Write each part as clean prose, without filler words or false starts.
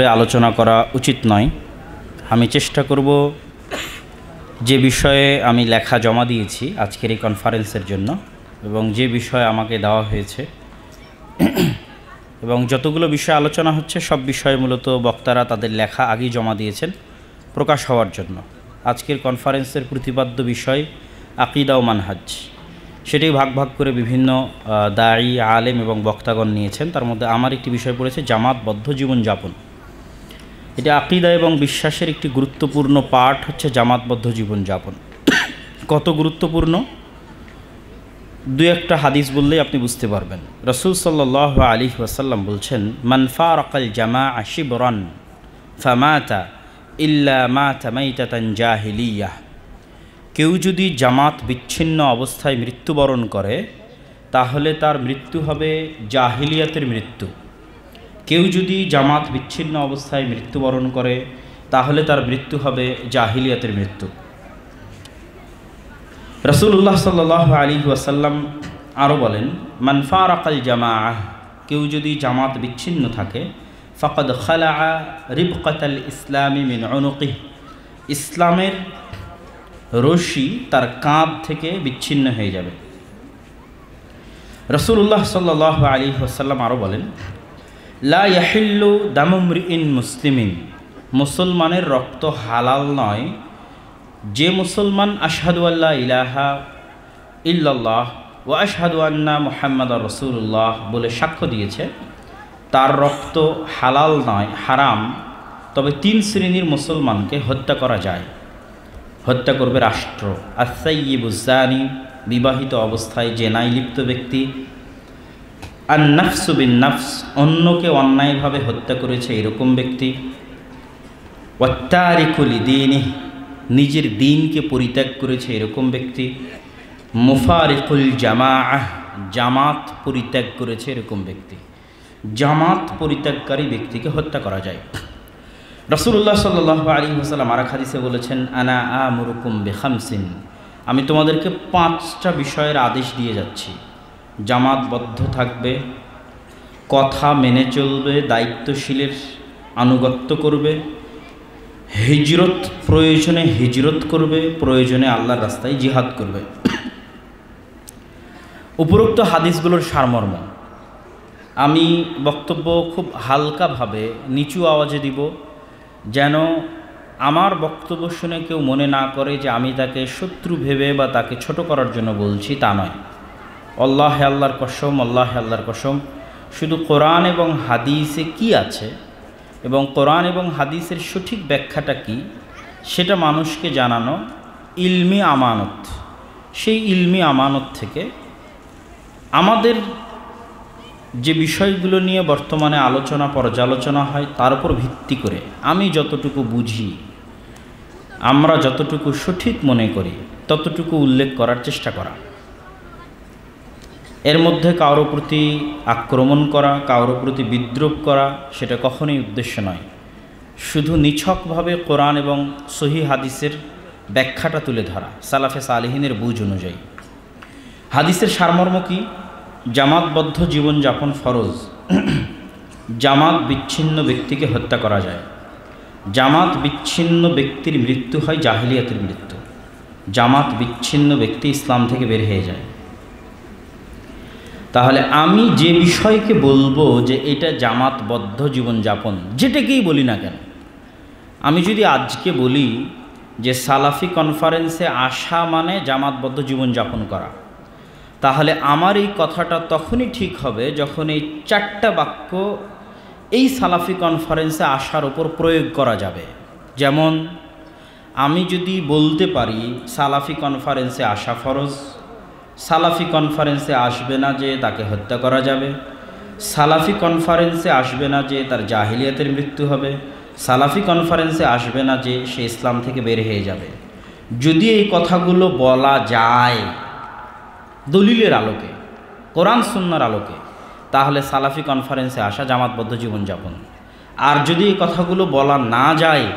আলোচনা করা উচিত নয়। আমি চেষ্টা করব যে বিষয়ে আমি লেখা জমা দিয়েছি আজকের এই কনফারেন্সের জন্য এবং যে বিষয় আমাকে দেওয়া হয়েছে এবং যতগুলো বিষয় আলোচনা হচ্ছে সব বিষয়ে মূলত বক্তারা তাদের লেখা আগেই জমা দিয়েছেন প্রকাশ হওয়ার জন্য। আজকের কনফারেন্সের প্রতিপাদ্য বিষয় আকিদা ও মানহাজ, সেটাই ভাগ ভাগ করে বিভিন্ন দায়ী আলেম এবং বক্তাগণ নিয়েছেন। তার মধ্যে আমার একটি বিষয় পড়েছে জামাতবদ্ধ জীবনযাপন। এটা আকিদা এবং বিশ্বাসের একটি গুরুত্বপূর্ণ পার্ট হচ্ছে জামাতবদ্ধ জীবনযাপন। কত গুরুত্বপূর্ণ দুই একটা হাদিস বললেই আপনি বুঝতে পারবেন। রাসূল সাল্লাল্লাহু আলাইহি ওয়াসাল্লাম বলছেন, মান ফারাকাল জামাআ শিবরান ফামাতা ইল্লা মাতা মাইতাতান জাহিলিয়াহ। কেউ যদি জামাত বিচ্ছিন্ন অবস্থায় মৃত্যুবরণ করে তাহলে তার মৃত্যু হবে জাহিলিয়াতের মৃত্যু। কেউ যদি জামাত বিচ্ছিন্ন অবস্থায় মৃত্যুবরণ করে তাহলে তার মৃত্যু হবে জাহিলিয়াতের মৃত্যু। রাসূলুল্লাহ সাল্লাল্লাহু আলাইহি ওয়াসাল্লাম আরও বলেন, মান ফারাকাল জামাআহ, কেউ যদি জামাত বিচ্ছিন্ন থাকে, ফাকাদ খালাআ রিবকাতাল ইসলামি মিন উনুকিহি, ইসলামের রশি তার কাঁধ থেকে বিচ্ছিন্ন হয়ে যাবে। রাসূলুল্লাহ সাল্লাল্লাহু আলাইহি ওয়াসাল্লাম আরও বলেন, লা ইয়াহিল্লু দামু মরিইন মুসলিমিন, মুসলমানের রক্ত হালাল নয় যে মুসলমান আশহাদু আল্লা ইলাহা ইল্লাল্লাহ ওয়া আশহাদু আন্না মুহাম্মাদার রাসূলুল্লাহ বলে সাক্ষ্য দিয়েছে, তার রক্ত হালাল নয়, হারাম। তবে তিন শ্রেণীর মুসলমানকে হত্যা করা যায়। হত্যা করবে রাষ্ট্র, আস-সাইয়্যিবুজ জানি, বিবাহিত অবস্থায় জেনায় লিপ্ত ব্যক্তি, আন-নাফসু বিন-নাফস, অন্যকে অন্যায়ভাবে হত্যা করেছে এরকম ব্যক্তি, ওয়াত-তারিকু লিদীনিহি, নিজের দিনকে পরিত্যাগ করেছে এরকম ব্যক্তি, মুফারিকুল জামাআহ, জামাত পরিত্যাগ করেছে এরকম ব্যক্তি। জামাত পরিত্যাগকারী ব্যক্তিকে হত্যা করা যায়। রাসূলুল্লাহ সাল্লাল্লাহু আলাইহি ওয়াসাল্লাম আর এক হাদিসে বলেছেন, আনা আমুরুকুম বিখামসিন, আমি তোমাদেরকে 5টা বিষয়ের আদেশ দিয়ে যাচ্ছি। জামাতবদ্ধ থাকবে, কথা মেনে চলবে, দায়িত্বশীলের আনুগত্য করবে, হিজরত প্রয়োজনে হিজরত করবে, প্রয়োজনে আল্লাহর রাস্তায় জিহাদ করবে। উপরোক্ত হাদিসগুলোর সারমর্ম আমি বক্তব্য খুব হালকাভাবে নিচু আওয়াজে দিব, যেন আমার বক্তব্য শুনে কেউ মনে না করে যে আমি তাকে শত্রু ভেবে বা তাকে ছোট করার জন্য বলছি, তা নয়। আল্লাহে আল্লাহর কসম, আল্লাহে আল্লাহর কসম, শুধু কোরআন এবং হাদিসে কি আছে এবং কোরআন এবং হাদিসের সঠিক ব্যাখ্যাটা কি সেটা মানুষকে জানানো ইলমি আমানত। সেই ইলমি আমানত থেকে আমাদের যে বিষয়গুলো নিয়ে বর্তমানে আলোচনা পর্যালোচনা হয় তার উপর ভিত্তি করে আমি যতটুকু বুঝি, আমরা যতটুকু সঠিক মনে করি ততটুকু উল্লেখ করার চেষ্টা করা। এর মধ্যে কারোর প্রতি আক্রমণ করা, কারোর প্রতি বিদ্রুপ করা সেটা কখনোই উদ্দেশ্য নয়। শুধু নিছকভাবে কোরআন এবং সহিহ হাদিসের ব্যাখ্যাটা তুলে ধরা, সালাফে সালেহিনের বুঝ অনুযায়ী। হাদিসের সারমর্ম কি? জামাতবদ্ধ জীবনযাপন ফরজ। জামাত বিচ্ছিন্ন ব্যক্তিকে হত্যা করা যায়। জামাত বিচ্ছিন্ন ব্যক্তির মৃত্যু হয় জাহিলিয়াতের মৃত্যু। জামাত বিচ্ছিন্ন ব্যক্তি ইসলাম থেকে বের হয়ে যায়। তাহলে আমি যে বিষয়কে বলবো যে এটা জামাতবদ্ধ জীবনযাপন, যেটাকেই বলি না কেন, আমি যদি আজকে বলি যে সালাফি কনফারেন্সে আসা মানে জামাতবদ্ধ জীবনযাপন করা, তাহলে আমার এই কথাটা তখনই ঠিক হবে যখন এই 4টা বাক্য এই সালাফি কনফারেন্সে আসার ওপর প্রয়োগ করা যাবে। যেমন আমি যদি বলতে পারি সালাফি কনফারেন্সে আসা ফরজ, সালাফি কনফারেন্সে আসবে না যে তাকে হত্যা করা যাবে, সালাফি কনফারেন্সে আসবে না যে তার জাহিলিয়াতের মৃত্যু হবে, সালাফি কনফারেন্সে আসবে না যে সে ইসলাম থেকে বের হয়ে যাবে। যদি এই কথাগুলো বলা যায় দলিলের আলোকে, কোরআন সুন্নাহর আলোকে, তাহলে সালাফি কনফারেন্সে আসা জামাতবদ্ধ জীবনযাপন। আর যদি এই কথাগুলো বলা না যায়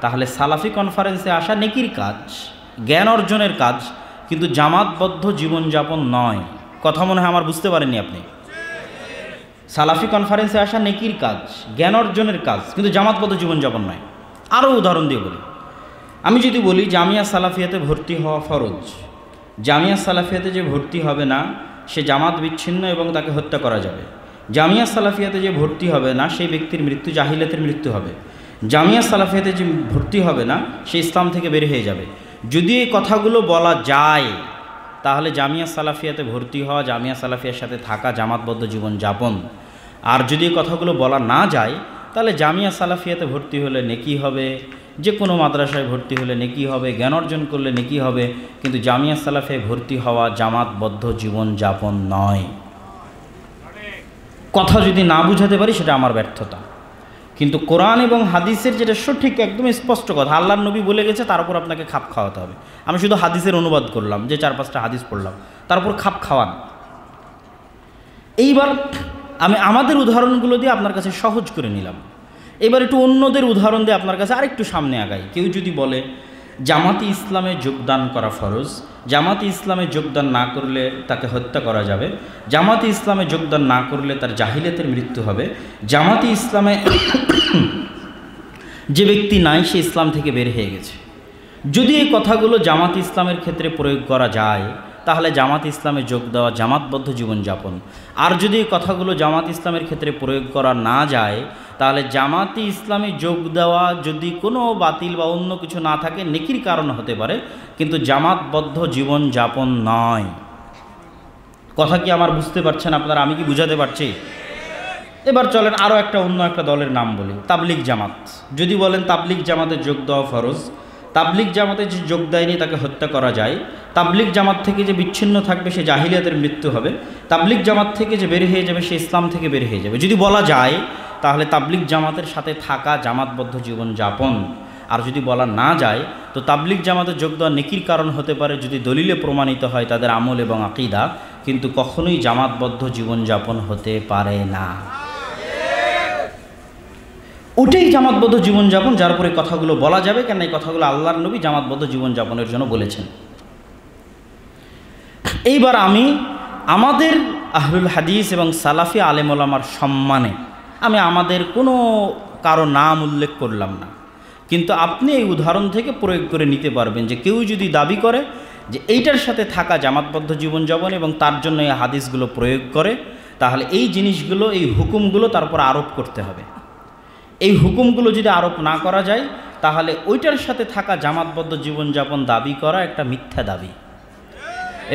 তাহলে সালাফি কনফারেন্সে আসা নেকির কাজ, জ্ঞান অর্জনের কাজ, কিন্তু জামাতবদ্ধ জীবনযাপন নয়। কথা মনে হয় আমার বুঝতে পারেননি আপনি? সালাফি কনফারেন্সে আসা নেকির কাজ, জ্ঞান অর্জনের কাজ, কিন্তু জামাতবদ্ধ জীবনযাপন নয়। আরও উদাহরণ দিয়ে বলি, আমি যদি বলি জামিয়া সালাফিয়াতে ভর্তি হওয়া ফরজ, জামিয়া সালাফিয়াতে যে ভর্তি হবে না সে জামাত বিচ্ছিন্ন এবং তাকে হত্যা করা যাবে। জামিয়া সালাফিয়াতে যে ভর্তি হবে না সেই ব্যক্তির মৃত্যু জাহিলিয়াতের মৃত্যু হবে। জামিয়া সালাফিয়াতে যে ভর্তি হবে না সে ইসলাম থেকে বের হয়ে যাবে। যদি এই কথাগুলো বলা যায় তাহলে জামিয়া সালাফিয়াতে ভর্তি হওয়া, জামিয়া সালাফিয়ার সাথে থাকা জামাতবদ্ধ জীবনযাপন। আর যদি এই কথাগুলো বলা না যায় তাহলে জামিয়া সালাফিয়াতে ভর্তি হলে নেকি হবে, যে কোনো মাদ্রাসায় ভর্তি হলে নেকি হবে, জ্ঞান অর্জন করলে নেকি হবে, কিন্তু জামিয়া সালাফিয়ায় ভর্তি হওয়া জামাতবদ্ধ জীবনযাপন নয়। কথা যদি না বুঝাতে পারি সেটা আমার ব্যর্থতা, কিন্তু কোরআন এবং হাদিসের যেটা সঠিক একদম স্পষ্ট কথা, আল্লাহর নবী বলে গেছে, তার উপর আপনাকে খাপ খাওয়াতে হবে। আমি শুধু হাদিসের অনুবাদ করলাম, যে 4-5টা হাদিস পড়লাম, তার উপর খাপ খাওয়ান। এইবার আমি আমাদের উদাহরণগুলো দিয়ে আপনার কাছে সহজ করে নিলাম। এবার একটু অন্যদের উদাহরণ দিয়ে আপনার কাছে আরেকটু সামনে আগাই। কেউ যদি বলে জামাতে ইসলামে যোগদান করা ফরজ, জামাতে ইসলামে যোগদান না করলে তাকে হত্যা করা যাবে, জামাতে ইসলামে যোগদান না করলে তার জাহিলিয়াতের মৃত্যু হবে, জামাতে ইসলামে যে ব্যক্তি নাই সে ইসলাম থেকে বের হয়ে গেছে। যদি এই কথাগুলো জামাতে ইসলামের ক্ষেত্রে প্রয়োগ করা যায় তাহলে জামাত ইসলামে যোগ দেওয়া জামাতবদ্ধ জীবনযাপন। আর যদি এই কথাগুলো জামাত ইসলামের ক্ষেত্রে প্রয়োগ করা না যায় তাহলে জামাতে ইসলামে যোগ দেওয়া যদি কোনো বাতিল বা অন্য কিছু না থাকে নেকির কারণ হতে পারে, কিন্তু জামাতবদ্ধ জীবনযাপন নয়। কথা কি আমার বুঝতে পারছেন আপনারা? আমি কি বুঝাতে পারছি? এবার চলেন আরও অন্য একটা দলের নাম বলি, তাবলিগ জামাত। যদি বলেন তাবলিগ জামাতে যোগ দেওয়া ফরজ, তাবলিগ জামাতে যে যোগ দেয়নি তাকে হত্যা করা যায়, তাবলিগ জামাত থেকে যে বিচ্ছিন্ন থাকবে সে জাহিলিয়াতের মৃত্যু হবে, তাবলিগ জামাত থেকে যে বের হয়ে যাবে সে ইসলাম থেকে বের হয়ে যাবে, যদি বলা যায় তাহলে তাবলিগ জামাতের সাথে থাকা জামাতবদ্ধ জীবনযাপন। আর যদি বলা না যায় তো তাবলিগ জামাতে যোগ দেওয়া নেকির কারণ হতে পারে যদি দলিলে প্রমাণিত হয় তাদের আমল এবং আকীদা, কিন্তু কখনোই জামাতবদ্ধ জীবনযাপন হতে পারে না। ওটাই জামাতবদ্ধ জীবনযাপন যার উপরে কথাগুলো বলা যাবে, কেন এই কথাগুলো আল্লাহর নবী জামাতবদ্ধ জীবনযাপনের জন্য বলেছেন। এইবার আমি আমাদের আহলুল হাদিস এবং সালাফি আলেম ওলামার সম্মানে আমি আমাদের কোনো কারো নাম উল্লেখ করলাম না, কিন্তু আপনি এই উদাহরণ থেকে প্রয়োগ করে নিতে পারবেন যে কেউ যদি দাবি করে যে এইটার সাথে থাকা জামাতবদ্ধ জীবনযাপন এবং তার জন্য এই হাদিসগুলো প্রয়োগ করে, তাহলে এই জিনিসগুলো, এই হুকুমগুলো তারপর আরোপ করতে হবে। এই হুকুমগুলো যদি আরোপ না করা যায় তাহলে ওইটার সাথে থাকা জামাতবদ্ধ জীবনযাপন দাবি করা একটা মিথ্যা দাবি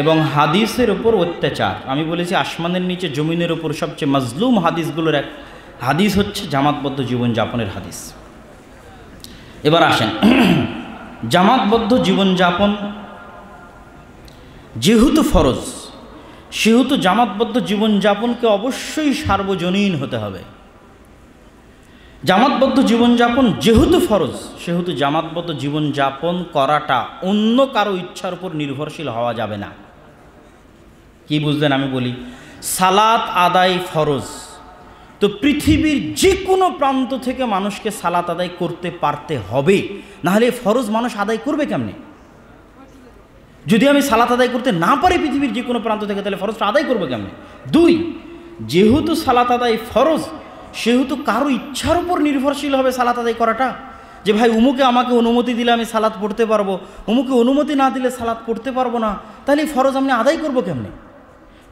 এবং হাদিসের উপর অত্যাচার। আমি বলেছি আসমানের নিচে জমিনের উপর সবচেয়ে মাজলুম হাদিসগুলোর এক হাদিস হচ্ছে জামাতবদ্ধ জীবনযাপনের হাদিস। এবার আসেন, জামাতবদ্ধ জীবনযাপন যেহেতু ফরজ সেহেতু জামাতবদ্ধ জীবনযাপনকে অবশ্যই সার্বজনীন হতে হবে। জামাতবদ্ধ জীবনযাপন যেহেতু ফরজ সেহেতু জামাতবদ্ধ জীবনযাপন করাটা অন্য কারো ইচ্ছার উপর নির্ভরশীল হওয়া যাবে না। কি বুঝলেন? আমি বলি সালাত আদায় ফরজ, তো পৃথিবীর যে কোনো প্রান্ত থেকে মানুষকে সালাত আদায় করতে পারতে হবে, নাহলে ফরজ মানুষ আদায় করবে কেমনে? যদি আমি সালাত আদায় করতে না পারি পৃথিবীর যে কোনো প্রান্ত থেকে, তাহলে ফরজটা আদায় করবো কেমনে? 2, যেহেতু সালাত আদায় ফরজ সেহেতু কারো ইচ্ছার উপর নির্ভরশীল হবে সালাত আদায় করাটা, যে ভাই উমুকে আমাকে অনুমতি দিলে আমি সালাত পড়তে পারবো, উমুকে অনুমতি না দিলে সালাত পড়তে পারবো না, তাহলে এই ফরজ আমি আদায় করবো কেমনে?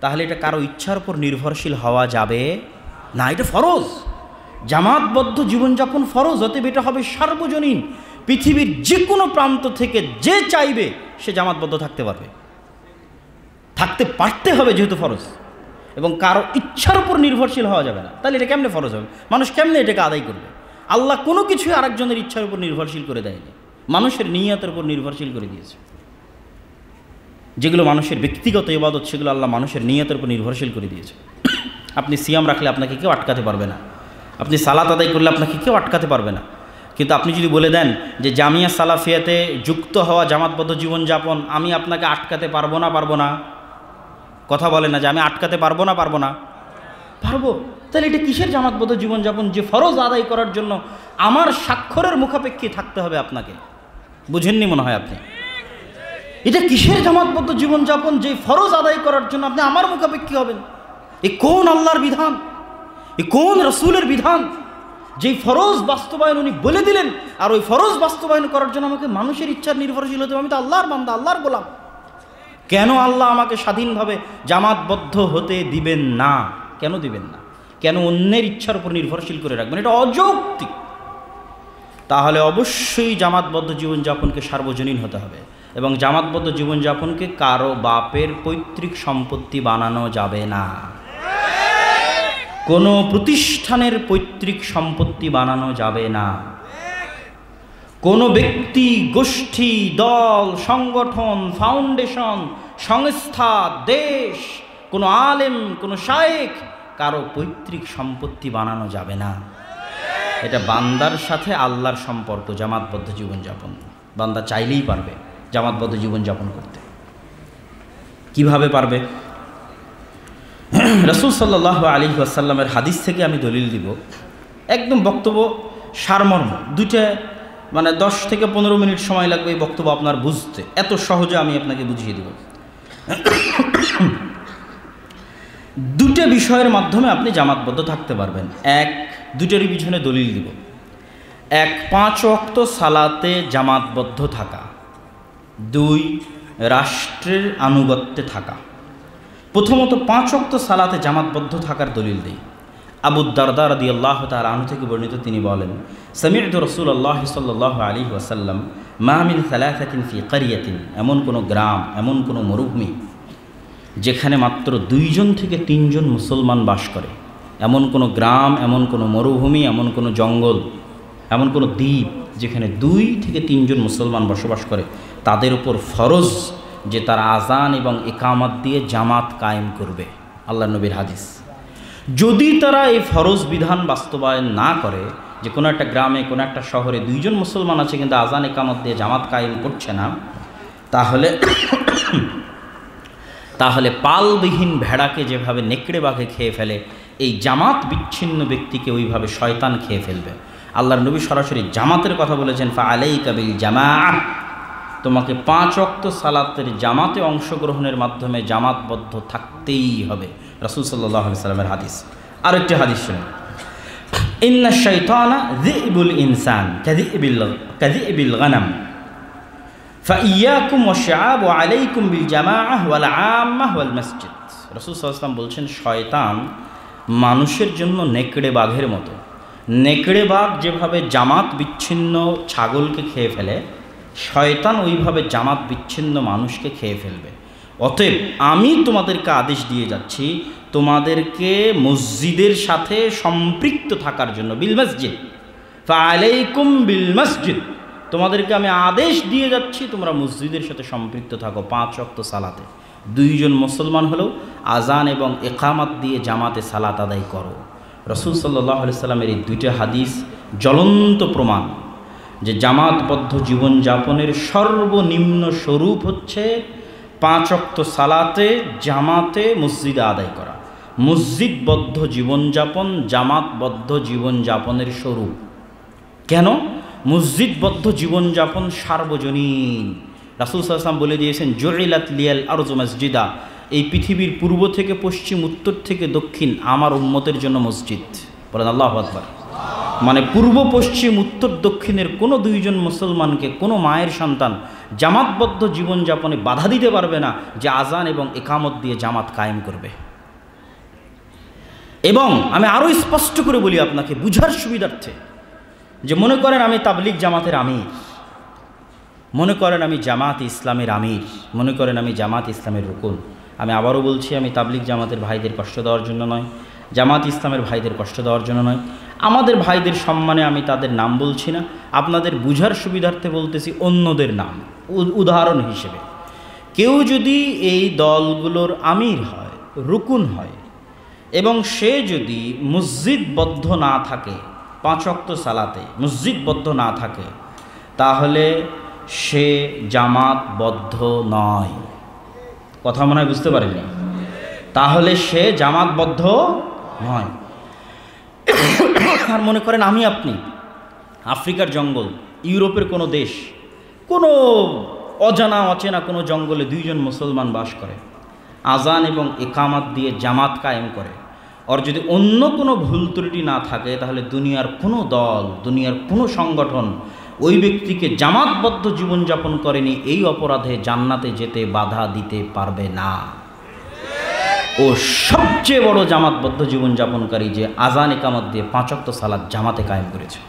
তাহলে এটা কারো ইচ্ছার উপর নির্ভরশীল হওয়া যাবে না, এটা ফরজ। জামাতবদ্ধ জীবনযাপন ফরজ, অতএব এটা হবে সার্বজনীন। পৃথিবীর যে কোনো প্রান্ত থেকে যে চাইবে সে জামাতবদ্ধ থাকতে পারবে, থাকতে পারতে হবে যেহেতু ফরজ, এবং কারো ইচ্ছার উপর নির্ভরশীল হওয়া যাবে না। তাহলে এটা কেমনে ফরজ হবে? মানুষ কেমনে এটাকে আদায় করবে? আল্লাহ কোনো কিছুই আরেকজনের ইচ্ছার উপর নির্ভরশীল করে দেয়নি, মানুষের নিয়তের উপর নির্ভরশীল করে দিয়েছে। যেগুলো মানুষের ব্যক্তিগত ইবাদত সেগুলো আল্লাহ মানুষের নিয়তের উপর নির্ভরশীল করে দিয়েছে। আপনি সিয়াম রাখলে আপনাকে কেউ আটকাতে পারবে না, আপনি সালাত আদায় করলে আপনাকে কেউ আটকাতে পারবে না। কিন্তু আপনি যদি বলে দেন যে জামিয়া সালাফিয়াতে যুক্ত হওয়া জামাতবদ্ধ জীবনযাপন আমি আপনাকে আটকাতে পারবো না, কথা বলে না যে আমি আটকাতে পারবো না, পারবো, তাহলে এটা কিসের জামাতবদ্ধ জীবনযাপন যে ফরজ আদায় করার জন্য আমার স্বাক্ষরের মুখাপেক্ষী থাকতে হবে আপনাকে? বুঝেননি মনে হয় আপনি। এটা কিসের জামাতবদ্ধ জীবনযাপন যে ফরজ আদায় করার জন্য আপনি আমার মুখাপেক্ষী হবেন? এ কোন আল্লাহর বিধান? এ কোন রাসূলের বিধান যেই ফরজ বাস্তবায়ন উনি বলে দিলেন, আর ওই ফরজ বাস্তবায়ন করার জন্য আমাকে মানুষের ইচ্ছার নির্ভরশীল হতে হবে? আমি তো আল্লাহর বান্দা, আল্লাহর গোলাম। কেন আল্লাহ আমাকে স্বাধীনভাবে জামাতবদ্ধ হতে দিবেন না? কেন দিবেন না? কেন অন্যের ইচ্ছার উপর নির্ভরশীল করে রাখবেন? এটা অযৌক্তিক। তাহলে অবশ্যই জামাতবদ্ধ জীবনযাপনকে সার্বজনীন হতে হবে, এবং জামাতবদ্ধ জীবনযাপনকে কারো বাপের পৈতৃক সম্পত্তি বানানো যাবে না, কোনো প্রতিষ্ঠানের পৈতৃক সম্পত্তি বানানো যাবে না, কোনো ব্যক্তি, গোষ্ঠী, দল, সংগঠন, ফাউন্ডেশন, সংস্থা, দেশ, কোনো আলেম, কোনো শায়েখ, কারো পৈতৃক সম্পত্তি বানানো যাবে না। এটা বান্দার সাথে আল্লাহর সম্পর্ক, জামাতবদ্ধ জীবনযাপন। বান্দা চাইলেই পারবে জামাতবদ্ধ জীবনযাপন করতে। কিভাবে পারবে? রাসূল সাল্লাল্লাহু আলাইহি ওয়াসাল্লামের হাদিস থেকে আমি দলিল দিব, একদম বক্তব্য সারমর্ম, দুইটা 10 থেকে 15 মিনিট সময় লাগবে এই বক্তব্য আপনার বুঝতে, এত সহজে আমি আপনাকে বুঝিয়ে দেব। দুটো বিষয়ের মাধ্যমে আপনি জামাতবদ্ধ থাকতে পারবেন। এক, দুটোরই পিছনে দলিল দিব। এক, 5 ওয়াক্ত সালাতে জামাতবদ্ধ থাকা। 2, রাষ্ট্রের আনুগত্যে থাকা। প্রথমত 5 ওয়াক্ত সালাতে জামাতবদ্ধ থাকার দলিল দেই। আবু দারদা রাদিয়াল্লাহু তাআলা আনহু থেকে বর্ণিত, তিনি বলেন, সামি'তু রাসূলুল্লাহ সাল্লাল্লাহু আলাইহি ওয়াসাল্লাম মা মিন সালাসাতিন ফি ক্বরিয়াতিন, এমন কোনো গ্রাম, এমন কোনো মরুভূমি যেখানে মাত্র 2 জন থেকে 3 জন মুসলমান বাস করে, এমন কোনো গ্রাম, এমন কোনো মরুভূমি, এমন কোনো জঙ্গল, এমন কোনো দ্বীপ যেখানে 2 থেকে 3 জন মুসলমান বসবাস করে, তাদের উপর ফরজ যে তারা আজান এবং ইকামত দিয়ে জামাত কায়েম করবে। আল্লাহর নবীর হাদিস। যদি তারা এই ফরজ বিধান বাস্তবায়ন না করে, যে কোনো একটা গ্রামে, কোনো একটা শহরে 2 জন মুসলমান আছে কিন্তু আজান ইকামত দিয়ে জামাত কায়েম করছে না, তাহলে পালবিহীন ভেড়াকে যেভাবে নেকড়ে বাঘে খেয়ে ফেলে, এই জামাত বিচ্ছিন্ন ব্যক্তিকে ওইভাবে শয়তান খেয়ে ফেলবে। আল্লাহর নবী সরাসরি জামাতের কথা বলেছেন, ফাআলাইকা বিল জামাআহ, তোমাকে 5 ওয়াক্ত সালাতের জামাতে অংশগ্রহণের মাধ্যমে জামাতবদ্ধ থাকতেই হবে। রাসূল সাল্লাল্লাহু আলাইহি ওয়াসাল্লামের হাদিস। আরেকটি হাদিস শুনুন, ইন্নাশ শাইতানা যিবুল ইনসান কাযিবিল গানাম ফাইয়াকুম ওয়াশআব ওয়া আলাইকুম বিল জামাআহ ওয়াল আম্মাহ ওয়াল মসজিদ। রাসূল সাল্লাল্লাহু আলাইহি ওয়াসাল্লাম বলছেন, শয়তান মানুষের জন্য নেকড়ে বাঘের মতো। নেকড়ে বাঘ যেভাবে জামাত বিচ্ছিন্ন ছাগলকে খেয়ে ফেলে, শয়তান ওইভাবে জামাত বিচ্ছিন্ন মানুষকে খেয়ে ফেলবে। অতএব আমি তোমাদেরকে আদেশ দিয়ে যাচ্ছি, তোমাদেরকে মসজিদের সাথে সম্পৃক্ত থাকার জন্য, বিল মসজিদ, ফাআলাইকুম বিল মসজিদ, তোমাদেরকে আমি আদেশ দিয়ে যাচ্ছি তোমরা মসজিদের সাথে সম্পৃক্ত থাকো 5 ওয়াক্ত সালাতে। 2 জন মুসলমান হলেও আজান এবং ইকামত দিয়ে জামাতে সালাত আদায় করো। রাসূল সাল্লাল্লাহু আলাইহি সাল্লামের এই 2টা হাদিস জ্বলন্ত প্রমাণ যে জামাতবদ্ধ জীবনযাপনের সর্বনিম্ন স্বরূপ হচ্ছে 5 ওয়াক্ত সালাতে জামাতে মসজিদে আদায় করা। মসজিদবদ্ধ জীবনযাপন জামাতবদ্ধ জীবনযাপনের স্বরূপ। কেন? মসজিদবদ্ধ জীবনযাপন সার্বজনীন। রাসূল সাল্লাল্লাহু আলাইহি ওয়াসাল্লাম বলে দিয়েছেন, জুইলাত লিয়াল আরজু মসজিদা, এই পৃথিবীর পূর্ব থেকে পশ্চিম, উত্তর থেকে দক্ষিণ আমার উম্মতের জন্য মসজিদ। বলেন আল্লাহু আকবার। মানে পূর্ব পশ্চিম উত্তর দক্ষিণের কোনো 2 জন মুসলমানকে কোনো মায়ের সন্তান জামাতবদ্ধ জীবনযাপনে বাধা দিতে পারবে না যে আজান এবং ইকামত দিয়ে জামাত কায়েম করবে। এবং আমি আরও স্পষ্ট করে বলি আপনাকে বুঝার সুবিধার্থে, যে মনে করেন আমি তাবলিগ জামাতের আমির, মনে করেন আমি জামাত ইসলামের আমির, মনে করেন আমি জামাত ইসলামের রুকুন। আমি আবারও বলছি, আমি তাবলিগ জামাতের ভাইদের কষ্ট দেওয়ার জন্য নয়, জামাত ইসলামের ভাইদের কষ্ট দেওয়ার জন্য নয়, আমাদের ভাইদের সম্মানে আমি তাদের নাম বলছি না, আপনাদের বুঝার সুবিধার্থে বলতেছি অন্যদের নাম উদাহরণ হিসেবে। কেউ যদি এই দলগুলোর আমির হয়, রুকুন হয়, এবং সে যদি মসজিদবদ্ধ না থাকে, 5 ওয়াক্ত সালাতে মসজিদবদ্ধ না থাকে, তাহলে সে জামাতবদ্ধ নয়। কথা মনে হয় বুঝতে পারেননি? তাহলে সে জামাতবদ্ধ নয়। আর মনে করেন আমি আপনি আফ্রিকার জঙ্গল, ইউরোপের কোনো দেশ, কোনো অজানা অচেনা কোনো জঙ্গলে 2 জন মুসলমান বাস করে, আজান এবং ইকামত দিয়ে জামাত কায়েম করে, ওর যদি অন্য কোনো ভুল ত্রুটি না থাকে তাহলে দুনিয়ার কোনো দল, দুনিয়ার কোনো সংগঠন ওই ব্যক্তিকে জামাতবদ্ধ জীবনযাপন করেনি এই অপরাধে জান্নাতে যেতে বাধা দিতে পারবে না। ও সবচেয়ে বড় জামাতবদ্ধ জীবনযাপনকারী যে আজান ইকামত দিয়ে 5 ওয়াক্ত সালাত জামাতে কায়েম করেছে।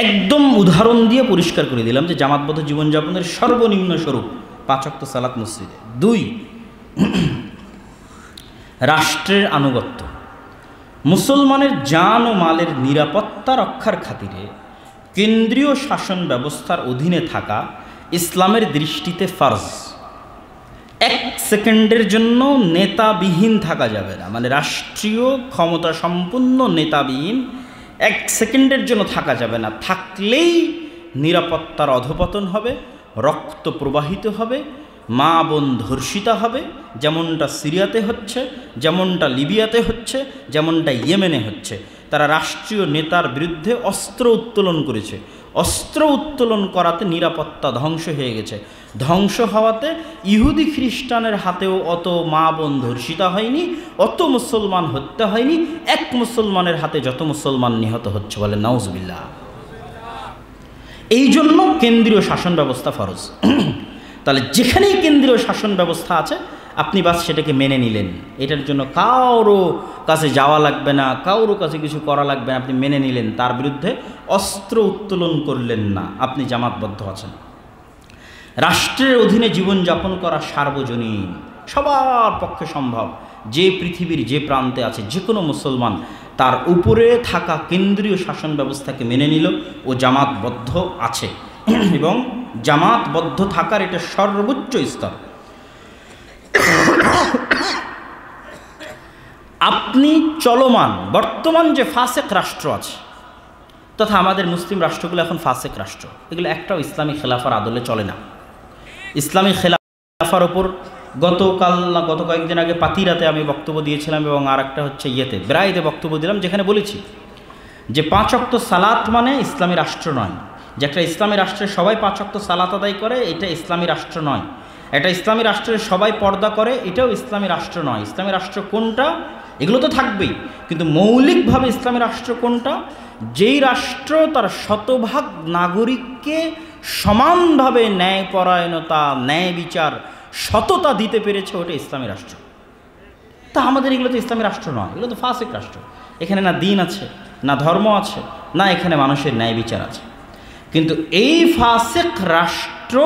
একদম উদাহরণ দিয়ে পরিষ্কার করে দিলাম যে জামাতবদ্ধ জীবনযাপনের সর্বনিম্ন স্বরূপ 5 ওয়াক্ত সালাত মসজিদে। 2, রাষ্ট্রের আনুগত্য। মুসলমানের জান ও মালের নিরাপত্তা রক্ষার খাতিরে কেন্দ্রীয় শাসন ব্যবস্থার অধীনে থাকা ইসলামের দৃষ্টিতে ফরজ। 1 সেকেন্ডের জন্য নেতাবিহীন থাকা যাবে না, মানে রাষ্ট্রীয় ক্ষমতা সম্পন্ন নেতাবিহীন 1 সেকেন্ডের জন্য থাকা যাবে না। থাকলেই নিরাপত্তার অধপতন হবে, রক্ত প্রবাহিত হবে, মা বোন ধর্ষিতা হবে, যেমনটা সিরিয়াতে হচ্ছে, যেমনটা লিবিয়াতে হচ্ছে, যেমনটা ইয়েমেনে হচ্ছে। তারা রাষ্ট্রীয় নেতার বিরুদ্ধে অস্ত্র উত্তোলন করেছে। অস্ত্র উত্তোলন করাতে নিরাপত্তা ধ্বংস হয়ে গেছে। ধ্বংস হওয়াতে ইহুদি খ্রিস্টানের হাতেও অত মা বোন ধর্ষিতা হয়নি, অত মুসলমান হত্যা হয়নি। 1 মুসলমানের হাতে যত মুসলমান নিহত হচ্ছে, বলে নাউজুবিল্লাহ। এই জন্য কেন্দ্রীয় শাসন ব্যবস্থা ফরজ। তাহলে যেখানেই কেন্দ্রীয় শাসন ব্যবস্থা আছে আপনি বাস সেটাকে মেনে নিলেন, এটার জন্য কারো কাছে যাওয়া লাগবে না, কারো কাছে কিছু করা লাগবে না, আপনি মেনে নিলেন, তার বিরুদ্ধে অস্ত্র উত্তোলন করলেন না, আপনি জামাতবদ্ধ আছেন। রাষ্ট্রের অধীনে জীবনযাপন করা সার্বজনীন, সবার পক্ষে সম্ভব। যে পৃথিবীর যে প্রান্তে আছে যে কোনো মুসলমান তার উপরে থাকা কেন্দ্রীয় শাসন ব্যবস্থাকে মেনে নিল, ও জামাতবদ্ধ আছে। এবং জামাতবদ্ধ থাকার এটা সর্বোচ্চ স্তর। আপনি চলমান বর্তমান যে ফাসেক রাষ্ট্র আছে, তথা আমাদের মুসলিম রাষ্ট্রগুলো এখন ফাসেক রাষ্ট্র, এগুলো একটাও ইসলামী খেলাফার আদলে চলে না। ইসলামী খেলাফার ওপর গত কয়েকদিন আগে পাতিরাতে আমি বক্তব্য দিয়েছিলাম, এবং আর একটা হচ্ছে ব্রাইতে বক্তব্য দিলাম, যেখানে বলেছি যে 5 ওয়াক্ত সালাত মানে ইসলামী রাষ্ট্র নয়। যে একটা ইসলামী রাষ্ট্রে সবাই 5 ওয়াক্ত সালাত আদায় করে, এটা ইসলামী রাষ্ট্র নয়। একটা ইসলামী রাষ্ট্রের সবাই পর্দা করে, এটাও ইসলামী রাষ্ট্র নয়। ইসলামী রাষ্ট্র কোনটা? এগুলো তো থাকবেই, কিন্তু মৌলিকভাবে ইসলামী রাষ্ট্র কোনটা? যেই রাষ্ট্র তার শতভাগ নাগরিককে সমানভাবে ন্যায়পরায়ণতা, ন্যায় বিচার, সততা দিতে পেরেছে, ওটা ইসলামী রাষ্ট্র। তা আমাদের এগুলো তো ইসলামী রাষ্ট্র নয়, এগুলো তো ফাসিক রাষ্ট্র। এখানে না দিন আছে, না ধর্ম আছে, না এখানে মানুষের ন্যায় বিচার আছে। কিন্তু এই ফাসিক রাষ্ট্র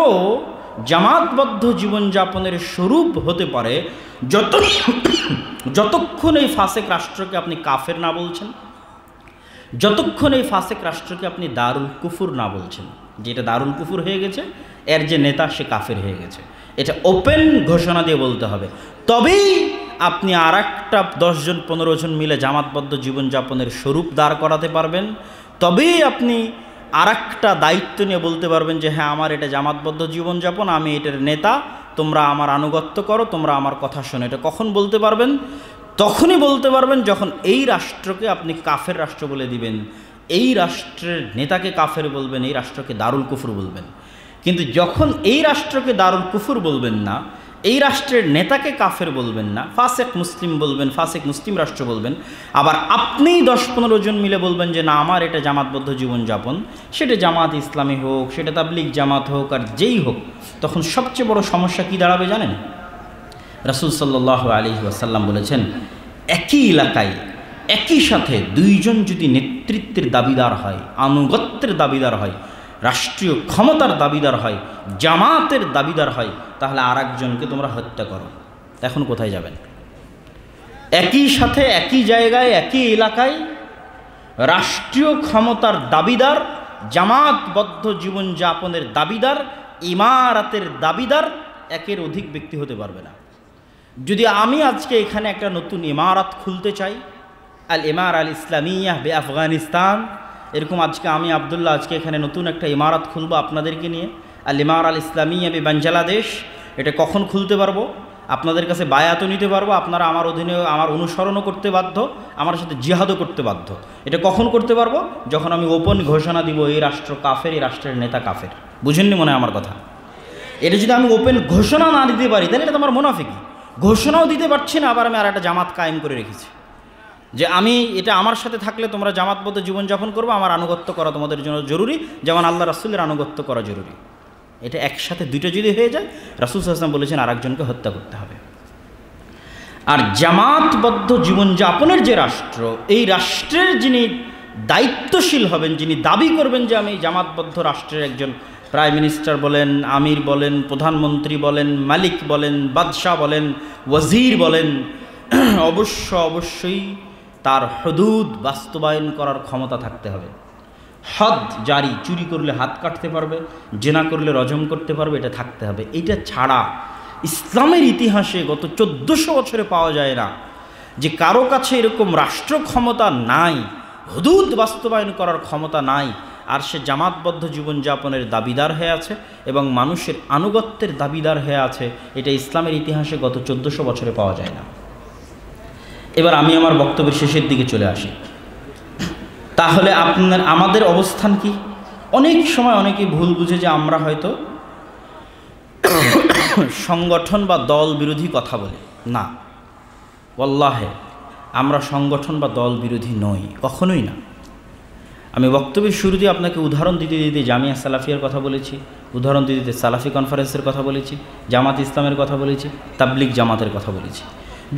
জামাতবদ্ধ জীবনযাপনের স্বরূপ হতে পারে যতক্ষণ এই ফাসিক রাষ্ট্রকে আপনি কাফের না বলছেন, যতক্ষণ এই ফাসিক রাষ্ট্রকে আপনি দারুল কুফুর না বলছেন, যেটা দারুল কুফুর হয়ে গেছে, এর যে নেতা সে কাফের হয়ে গেছে, এটা ওপেন ঘোষণা দিয়ে বলতে হবে। তবেই আপনি আর একটা 10 জন 15 জন মিলে জামাতবদ্ধ জীবনযাপনের স্বরূপ দাঁড় করাতে পারবেন। তবেই আপনি আর একটা দায়িত্ব নিয়ে বলতে পারবেন যে হ্যাঁ, আমার এটা জামাতবদ্ধ জীবনযাপন, আমি এটার নেতা, তোমরা আমার আনুগত্য করো, তোমরা আমার কথা শোনো। এটা কখন বলতে পারবেন? তখনই বলতে পারবেন যখন এই রাষ্ট্রকে আপনি কাফের রাষ্ট্র বলে দিবেন, এই রাষ্ট্রের নেতাকে কাফের বলবেন, এই রাষ্ট্রকে দারুল কুফর বলবেন। কিন্তু যখন এই রাষ্ট্রকে দারুল কুফর বলবেন না, এই রাষ্ট্রের নেতাকে কাফের বলবেন না, ফাসেক মুসলিম বলবেন, ফাসেক মুসলিম রাষ্ট্র বলবেন, আবার আপনিই 10-15 জন মিলে বলবেন যে না, আমার এটা জামাতবদ্ধ জীবনযাপন, সেটা জামাত ইসলামী হোক, সেটা তাবলিগ জামাত হোক, আর যেই হোক, তখন সবচেয়ে বড় সমস্যা কী দাঁড়াবে জানেন? রাসূল সাল্লাল্লাহু আলাইহি ওয়াসাল্লাম বলেছেন, একই এলাকায় একই সাথে 2 জন যদি নেতৃত্বের দাবিদার হয়, আনুগত্যের দাবিদার হয়, রাষ্ট্রীয় ক্ষমতার দাবিদার হয়, জামাতের দাবিদার হয়, তাহলে আর একজনকে তোমরা হত্যা করো। এখন কোথায় যাবেন? একই সাথে একই জায়গায় একই এলাকায় রাষ্ট্রীয় ক্ষমতার দাবিদার, জামাতবদ্ধ জীবনযাপনের দাবিদার, ইমারাতের দাবিদার একের অধিক ব্যক্তি হতে পারবে না। যদি আমি আজকে এখানে একটা নতুন ইমারত খুলতে চাই, আল ইমারা আল ইসলামিয়াহ বে আফগানিস্তান, এরকম আজকে আমি আবদুল্লাহ আজকে এখানে নতুন একটা ইমারত খুলবো আপনাদেরকে নিয়ে, আল ইমারা আল ইসলামিয়াহ বে বাংলাদেশ, এটা কখন খুলতে পারবো? আপনাদের কাছে বায়াতও নিতে পারবো, আপনারা আমার অধীনে আমার অনুসরণও করতে বাধ্য, আমার সাথে জিহাদও করতে বাধ্য। এটা কখন করতে পারবো? যখন আমি ওপেন ঘোষণা দিব এই রাষ্ট্র কাফের, এই রাষ্ট্রের নেতা কাফের। বুঝেননি মনে হয় আমার কথা? এটা যদি আমি ওপেন ঘোষণা না দিতে পারি, তাহলে এটা তো আমার মুনাফিকি। ঘোষণাও দিতে পারছি না, আবার আমি আর একটা জামাত কায়েম করে রেখেছি যে আমি এটা আমার সাথে থাকলে তোমরা জামাতবদ্ধ জীবনযাপন করবো, আমার আনুগত্য করা তোমাদের জন্য জরুরি, যেমন আল্লাহ রাসূলের আনুগত্য করা জরুরি। এটা একসাথে দুইটা যদি হয়ে যায়, রাসূল সাল্লাল্লাহু আলাইহি ওয়াসাল্লাম বলেছেন আরেকজনকে হত্যা করতে হবে। আর জামাতবদ্ধ জীবনযাপনের যে রাষ্ট্র, এই রাষ্ট্রের যিনি দায়িত্বশীল হবেন, যিনি দাবি করবেন যে আমি জামাতবদ্ধ রাষ্ট্রের একজন প্রাইম মিনিস্টার বলেন, আমির বলেন, প্রধানমন্ত্রী বলেন, মালিক বলেন, বাদশাহ বলেন, ওয়াজির বলেন, অবশ্যই তার হুদুদ বাস্তবায়ন করার ক্ষমতা থাকতে হবে। হদ জারি, চুরি করলে হাত কাটতে পারবে, জেনা করলে রজম করতে পারবে, এটা থাকতে হবে। এটা ছাড়া ইসলামের ইতিহাসে গত 1400 বছরে পাওয়া যায় না যে কারো কাছে এরকম রাষ্ট্র ক্ষমতা নাই, হুদুদ বাস্তবায়ন করার ক্ষমতা নাই, আর সে জামাতবদ্ধ জীবনযাপনের দাবিদার হয়ে আছে এবং মানুষের আনুগত্যের দাবিদার হয়ে আছে। এটা ইসলামের ইতিহাসে গত 1400 বছরে পাওয়া যায় না। এবার আমি আমার বক্তব্যের শেষের দিকে চলে আসি। তাহলে আমাদের অবস্থান কি? অনেক সময় অনেকেই ভুল বুঝে যে আমরা হয়তো সংগঠন বা দল বিরোধী কথা বলি। না, ওয়াল্লাহে আমরা সংগঠন বা দল বিরোধী নই, কখনোই না। আমি বক্তব্যের শুরুতে আপনাকে উদাহরণ দিতে দিতে জামিয়া সালাফিয়ার কথা বলেছি, উদাহরণ দিতে দিতে সালাফি কনফারেন্সের কথা বলেছি, জামাত ইসলামের কথা বলেছি, তাবলিগ জামাতের কথা বলেছি।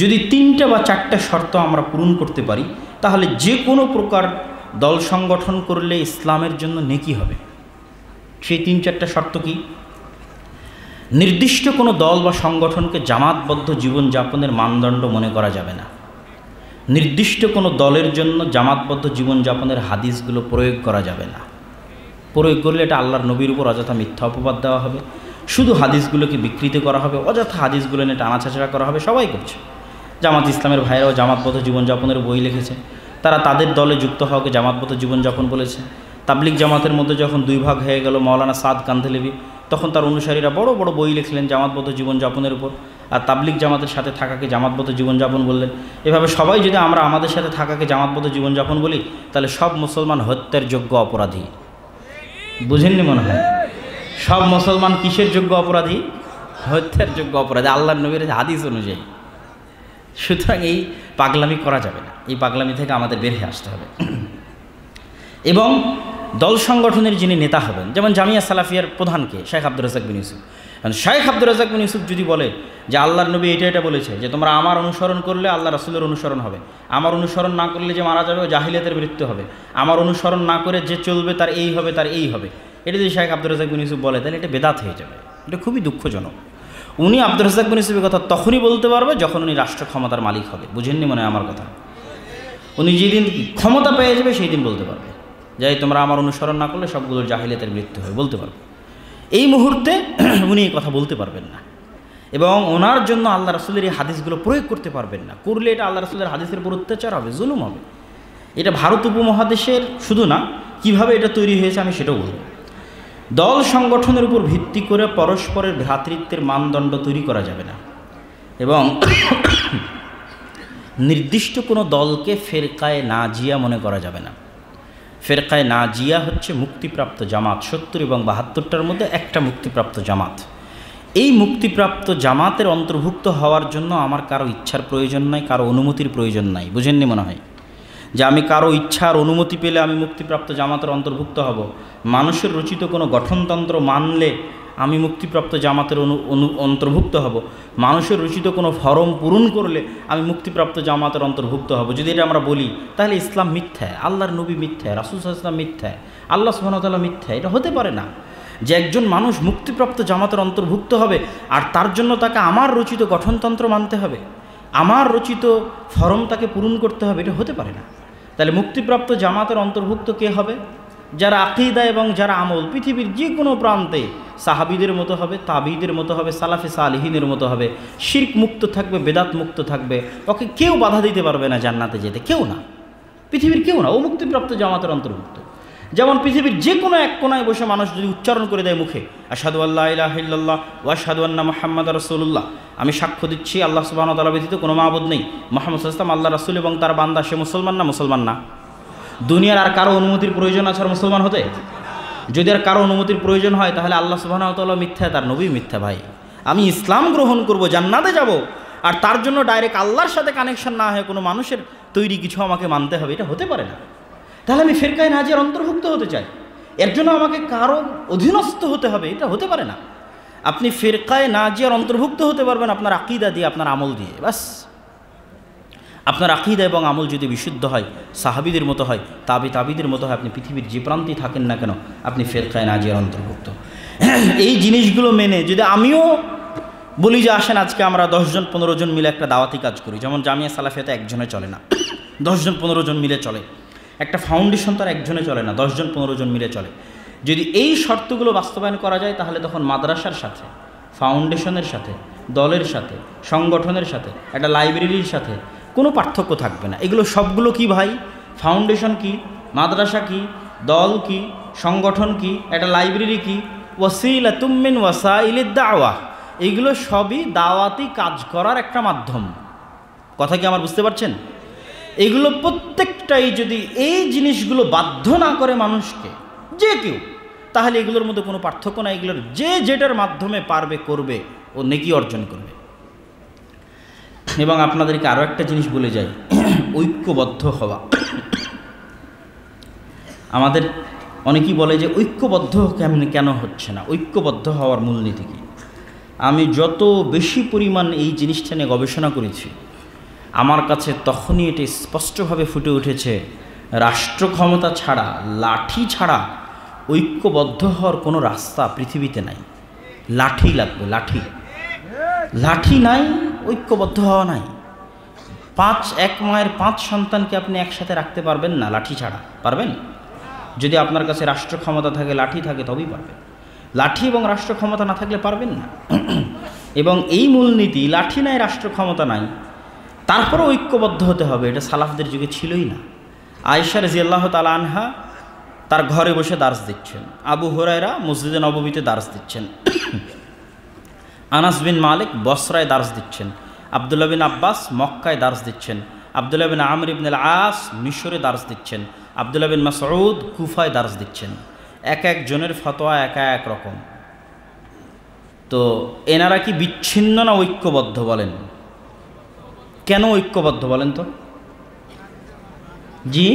যদি 3টা বা 4টা শর্ত আমরা পূরণ করতে পারি, তাহলে যে কোনো প্রকার দল সংগঠন করলে ইসলামের জন্য নেকি হবে। সেই 3-4টা শর্ত কি? নির্দিষ্ট কোনো দল বা সংগঠনকে জামাতবদ্ধ জীবনযাপনের মানদণ্ড মনে করা যাবে না। নির্দিষ্ট কোনো দলের জন্য জামাতবদ্ধ জীবনযাপনের হাদিসগুলো প্রয়োগ করা যাবে না। প্রয়োগ করলে এটা আল্লাহর নবীর উপর অযথা মিথ্যা অপবাদ দেওয়া হবে, শুধু হাদিসগুলোকে বিকৃত করা হবে, অযথা হাদিসগুলো নিয়ে টানাছাড়া করা হবে। সবাই করছে। জামাত ইসলামের ভাইরাও জামাতবদ্ধ জীবনযাপনের বই লিখেছে, তারা তাদের দলে যুক্ত হওয়াকে জামাতবদ্ধ জীবনযাপন বলেছে। তাবলিগ জামাতের মধ্যে যখন 2 ভাগ হয়ে গেল, মাওলানা সাদ কান্ধেলেবি, তখন তার অনুসারীরা বড় বড় বই লিখলেন জামাতবদ্ধ জীবনযাপনের উপর, আর তাবলিগ জামাতের সাথে থাকাকে জামাতবদ্ধ জীবনযাপন বললেন। এভাবে সবাই যদি আমরা আমাদের সাথে থাকাকে জামাতবদ্ধ জীবনযাপন বলি, তাহলে সব মুসলমান হত্যার যোগ্য অপরাধী। বুঝেননি মনে হয়? সব মুসলমান কিসের যোগ্য অপরাধী? হত্যার যোগ্য অপরাধী, আল্লাহর নবীর হাদিস অনুযায়ী। সুতরাং এই পাগলামি করা যাবে না, এই পাগলামি থেকে আমাদের বের হয়ে আসতে হবে। এবং দল সংগঠনের যিনি নেতা হবেন, যেমন জামিয়া সালাফিয়ার প্রধানকে শেখ আব্দুর রাজ্জাক বিন ইউসুফ, শেখ আব্দুর রাজ্জাক বিন ইউসুফ যদি বলে যে আল্লাহর নবী এটা বলেছে যে তোমরা আমার অনুসরণ করলে আল্লাহ রাসূলের অনুসরণ হবে, আমার অনুসরণ না করলে যে মারা যাবে জাহিলিয়াতের মৃত্যু হবে, আমার অনুসরণ না করে যে চলবে তার এই হবে, তার এই হবে, এটা যদি শেখ আব্দুর রাজ্জাক বিন ইউসুফ বলে, তাহলে এটা বেদাত হয়ে যাবে। এটা খুবই দুঃখজনক। উনি আব্দুর রাজ্জাক বিন ইউসুফের কথা তখনই বলতে পারবে যখন উনি রাষ্ট্র ক্ষমতার মালিক হবে। বুঝেননি মনে হয় আমার কথা? উনি যেদিন ক্ষমতা পেয়ে যাবে সেই দিন বলতে পারবে যে তোমরা আমার অনুসরণ না করলে সবগুলোর জাহিলিয়াতের মৃত্যু হবে, বলতে পারবে। এই মুহূর্তে উনি এই কথা বলতে পারবেন না, এবং ওনার জন্য আল্লাহ রাসূলের এই হাদিসগুলো প্রয়োগ করতে পারবেন না। করলে এটা আল্লাহ রাসূলের হাদিসের উপর অত্যাচার হবে, জুলুম হবে। এটা ভারত উপমহাদেশের শুধু না, কিভাবে এটা তৈরি হয়েছে আমি সেটাও বলব। দল সংগঠনের উপর ভিত্তি করে পরস্পরের ভ্রাতৃত্বের মানদণ্ড তৈরি করা যাবে না, এবং নির্দিষ্ট কোনো দলকে ফেরকায়ে নাজিয়া মনে করা যাবে না। ফেরকায়ে নাজিয়া হচ্ছে মুক্তিপ্রাপ্ত জামাত, 70 এবং 72টার মধ্যে একটা মুক্তিপ্রাপ্ত জামাত। এই মুক্তিপ্রাপ্ত জামাতের অন্তর্ভুক্ত হওয়ার জন্য আমার কারো ইচ্ছার প্রয়োজন নাই, কারো অনুমতির প্রয়োজন নাই। বুঝেননি মনে হয় যে আমি কারো ইচ্ছার অনুমতি পেলে আমি মুক্তিপ্রাপ্ত জামাতের অন্তর্ভুক্ত হব? মানুষের রচিত কোনো গঠনতন্ত্র মানলে আমি মুক্তিপ্রাপ্ত জামাতের অন্তর্ভুক্ত হব? মানুষের রচিত কোনো ফরম পূরণ করলে আমি মুক্তিপ্রাপ্ত জামাতের অন্তর্ভুক্ত হব? যদি এটা আমরা বলি, তাহলে ইসলাম মিথ্যা, আল্লাহর নবী মিথ্যা, রাসূল সাল্লাল্লাহু আলাইহি ওয়াসাল্লাম মিথ্যা, আল্লাহ সুবহানাহু ওয়া তাআলা মিথ্যা। এটা হতে পারে না যে একজন মানুষ মুক্তিপ্রাপ্ত জামাতের অন্তর্ভুক্ত হবে আর তার জন্য তাকে আমার রচিত গঠনতন্ত্র মানতে হবে, আমার রচিত ফরম তাকে পূরণ করতে হবে। এটা হতে পারে না। তাহলে মুক্তিপ্রাপ্ত জামাতের অন্তর্ভুক্ত কে হবে? যারা আকীদা এবং যারা আমল পৃথিবীর যে কোনো প্রান্তে সাহাবীদের মতো হবে, তাবিঈদের মতো হবে, সালাফে সালেহিনের মতো হবে, শিরক মুক্ত থাকবে, বেদাত মুক্ত থাকবে, ওকে কেউ বাধা দিতে পারবে না জান্নাতে যেতে, কেউ না, পৃথিবীর কেউ না। ও মুক্তিপ্রাপ্ত জামাতের অন্তর্ভুক্ত। যেমন পৃথিবীর যে কোনো এক কোনায় বসে মানুষ যদি উচ্চারণ করে দেয় মুখে, আশহাদু আল্লা ইলাহা ইল্লাল্লাহ ওয়া আশহাদু আন্না মুহাম্মাদার রাসূলুল্লাহ, আমি সাক্ষ্য দিচ্ছি আল্লাহ সুবহানাহু ওয়া তাআলা ব্যতীত কোনো মাবুদ নেই, মুহাম্মদ সাল্লাল্লাহু আলাইহি ওয়াসাল্লাম আল্লাহর রাসূল এবং তার বান্দা, সে মুসলমান না? মুসলমান না। দুনিয়ার আর কারো অনুমতির প্রয়োজন আছে আর মুসলমান হতে? যদি আর কারো অনুমতির প্রয়োজন হয় তাহলে আল্লাহ সুবহানাহু ওয়া তাআলা মিথ্যা, তার নবী মিথ্যা। ভাই, আমি ইসলাম গ্রহণ করব, জান্নাতে যাব, আর তার জন্য ডাইরেক্ট আল্লাহর সাথে কানেকশন না হয়ে কোনো মানুষের তৈরি কিছু আমাকে মানতে হবে, এটা হতে পারে না। তাহলে আমি ফিরকায়ে নাজিয়ার অন্তর্ভুক্ত হতে চাই, এর জন্য আমাকে কারো অধীনস্থ হতে হবে, এটা হতে পারে না। আপনি ফিরকায়ে নাজিয়ার অন্তর্ভুক্ত হতে পারবেন আপনার আকীদা দিয়ে, আপনার আমল দিয়ে। বাস আপনার আকীদা এবং আমল যদি বিশুদ্ধ হয়, সাহাবীদের মতো হয়, তাবিদের মতো হয়, আপনি পৃথিবীর যে প্রান্তেই থাকেন না কেন আপনি ফিরকায়ে নাজিয়ার অন্তর্ভুক্ত। এই জিনিসগুলো মেনে যদি আমিও বলি যে আসেন আজকে আমরা 10 জন 15 জন মিলে একটা দাওয়াতি কাজ করি, যেমন জামিয়া সালাফিয়াতে একজনে চলে না, 10 জন 15 জন মিলে চলে। একটা ফাউন্ডেশন তার একজনে চলে না, 10 জন 15 জন মিলে চলে। যদি এই শর্তগুলো বাস্তবায়ন করা যায় তাহলে তখন মাদ্রাসার সাথে, ফাউন্ডেশনের সাথে, দলের সাথে, সংগঠনের সাথে, একটা লাইব্রেরির সাথে কোনো পার্থক্য থাকবে না। এগুলো সবগুলো কি ভাই? ফাউন্ডেশন কি, মাদ্রাসা কি, দল কি, সংগঠন কি, একটা লাইব্রেরি কি, ওয়াসিলাতুম মিন ওয়াসাইলিদ দাওয়া, এইগুলো সবই দাওয়াতি কাজ করার একটা মাধ্যম। কথা কি আমার বুঝতে পারছেন? এগুলো প্রত্যেকটাই যদি এই জিনিসগুলো বাধ্য না করে মানুষকে, যে কেউ, তাহলে এগুলোর মধ্যে কোনো পার্থক্য নাই। এগুলোর যে যেটার মাধ্যমে পারবে করবে, ও নেকি অর্জন করবে। এবং আপনাদেরকে আরও একটা জিনিস বলে যাই, ঐক্যবদ্ধ হওয়া। আমাদের অনেকেই বলে যে ঐক্যবদ্ধ কেন হচ্ছে না, ঐক্যবদ্ধ হওয়ার মূলনীতি কী? আমি যত বেশি পরিমাণ এই জিনিসটা নিয়ে গবেষণা করেছি, আমার কাছে তখনই এটি স্পষ্টভাবে ফুটে উঠেছে, রাষ্ট্র ক্ষমতা ছাড়া, লাঠি ছাড়া ঐক্যবদ্ধ হওয়ার কোনো রাস্তা পৃথিবীতে নাই। লাঠি লাগবে, লাঠি। লাঠি নাই, ঐক্যবদ্ধ হওয়া নাই। এক মায়ের 5 সন্তানকে আপনি একসাথে রাখতে পারবেন না লাঠি ছাড়া, পারবেন? যদি আপনার কাছে রাষ্ট্র ক্ষমতা থাকে, লাঠি থাকে, তবেই পারবেন। লাঠি এবং রাষ্ট্র ক্ষমতা না থাকলে পারবেন না। এবং এই মূলনীতি, লাঠি নাই, রাষ্ট্র ক্ষমতা নাই, তারপরে ঐক্যবদ্ধ হতে হবে, এটা সালাফদের যুগে ছিলই না। আয়েশা রাদিয়াল্লাহু তাআলা আনহা তার ঘরে বসে দার্স দিচ্ছেন, আবু হুরায়রা মসজিদে নববীতে দার্স দিচ্ছেন, আনাস বিন মালিক বসরায় দার্স দিচ্ছেন, আব্দুল্লাহ বিন আব্বাস মক্কায় দার্স দিচ্ছেন, আব্দুল্লাহ বিন আমর ইবনে আস মিশরে দার্স দিচ্ছেন, আব্দুল্লাহ বিন মাসউদ কুফায় দার্স দিচ্ছেন। এক একজনের ফতোয়া এক রকম। তো এনারা কি বিচ্ছিন্ন না ঐক্যবদ্ধ? বলেন কেন ঐক্যবদ্ধ বলেন তো? জি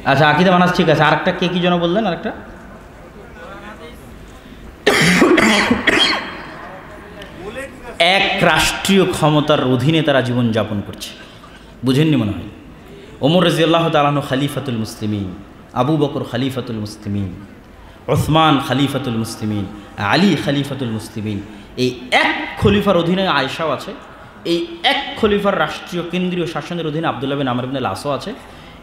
আচ্ছা, আকিদা মানাজ ঠিক আছে। আরেকটা কে কি যেন বললেন? আরেকটা এক রাষ্ট্রীয় ক্ষমতার অধীনে তারা জীবনযাপন করছে। বুঝেননি মনে হয়? ওমর রাদিয়াল্লাহু তাআলা আনহু খলিফাতুল মুসলিমিন, আবু বকর খলিফাতুল মুসলিমিন, ওসমান খলিফাতুল মুসলিমিন, আলী খলিফাতুল মুসলিমিন। এই এক খলিফার অধীনে আয়েশাও আছে, এই এক খলিফার রাষ্ট্রীয় কেন্দ্রীয় শাসনের অধীনে আব্দুল্লাহ বিন আমর ইবনে আসও আছে,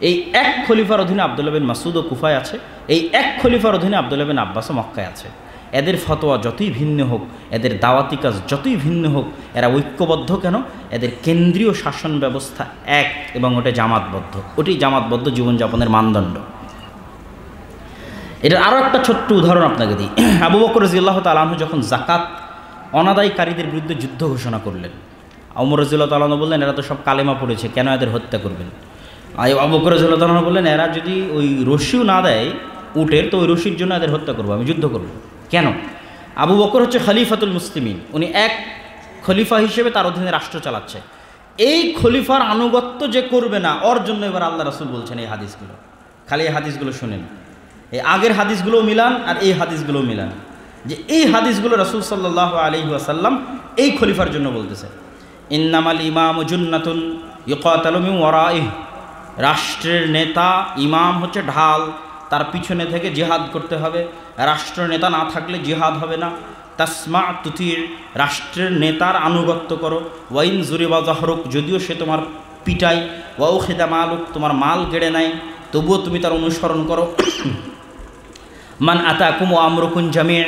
এই এক খলিফার অধীনে আব্দুল্লাহ বিন মাসউদ ও কুফায় আছে, এই এক খলিফার অধীনে আব্দুল্লাহ বিন আব্বাস ও মক্কায় আছে। এদের ফতোয়া যতই ভিন্ন হোক, এদের দাওয়াতি কাজ যতই ভিন্ন হোক, এরা ঐক্যবদ্ধ কেন? এদের কেন্দ্রীয় শাসন ব্যবস্থা এক, এবং ওটা জামাতবদ্ধ। ওটাই জামাতবদ্ধ জীবনযাপনের মানদণ্ড। এটার আরও একটা ছোট্ট উদাহরণ আপনাকে দিই। আবু বকর রাদিয়াল্লাহু তাআলা আনহু যখন যাকাত অনাদায়কারীদের বিরুদ্ধে যুদ্ধ ঘোষণা করলেন, ওমর রাদিয়াল্লাহু তাআলা আনহু বললেন, এরা তো সব কালেমা পড়েছে, কেন এদের হত্যা করবেন? আবু বকর রাদিয়াল্লাহু তাআলা আনহু বললেন, এরা যদি ওই রশিও না দেয় উটের, তো ওই রশির জন্য এদের হত্যা করবো, আমি যুদ্ধ করব। কেন? আবু বকর হচ্ছে খলিফাতুল মুসলিমিন, উনি এক খলিফা হিসেবে তার অধীনে রাষ্ট্র চালাচ্ছে। এই খলিফার আনুগত্য যে করবে না, ওর জন্য এবার আল্লাহ রাসূল বলছেন এই হাদিসগুলো। খালি এই হাদিসগুলো শুনেন, এই আগের হাদিসগুলো মিলান আর এই হাদিসগুলো মিলান, যে এই হাদিসগুলো রাসূল সাল্লাল্লাহু আলাইহি ওয়াসাল্লাম এই খলিফার জন্য বলতেছে। ইন্নামাল ইমামু জুন্নাতুন ইউকাতালু মিন ওয়ারাইহি, রাষ্ট্রের নেতা, ইমাম হচ্ছে ঢাল, তার পিছনে থেকে জিহাদ করতে হবে। রাষ্ট্রনেতা না থাকলে জিহাদ হবে না। তাসমা তুতির, রাষ্ট্রের নেতার আনুগত্য করো। ওয়াইন জুরিবা জাহরুক, যদিও সে তোমার পিটাই, ওয়াও খেদা মালুক, তোমার মাল কেড়ে নেয়, তবুও তুমি তার অনুসরণ করো। মান আতাকুম ও আমরুকুন জামিয়া,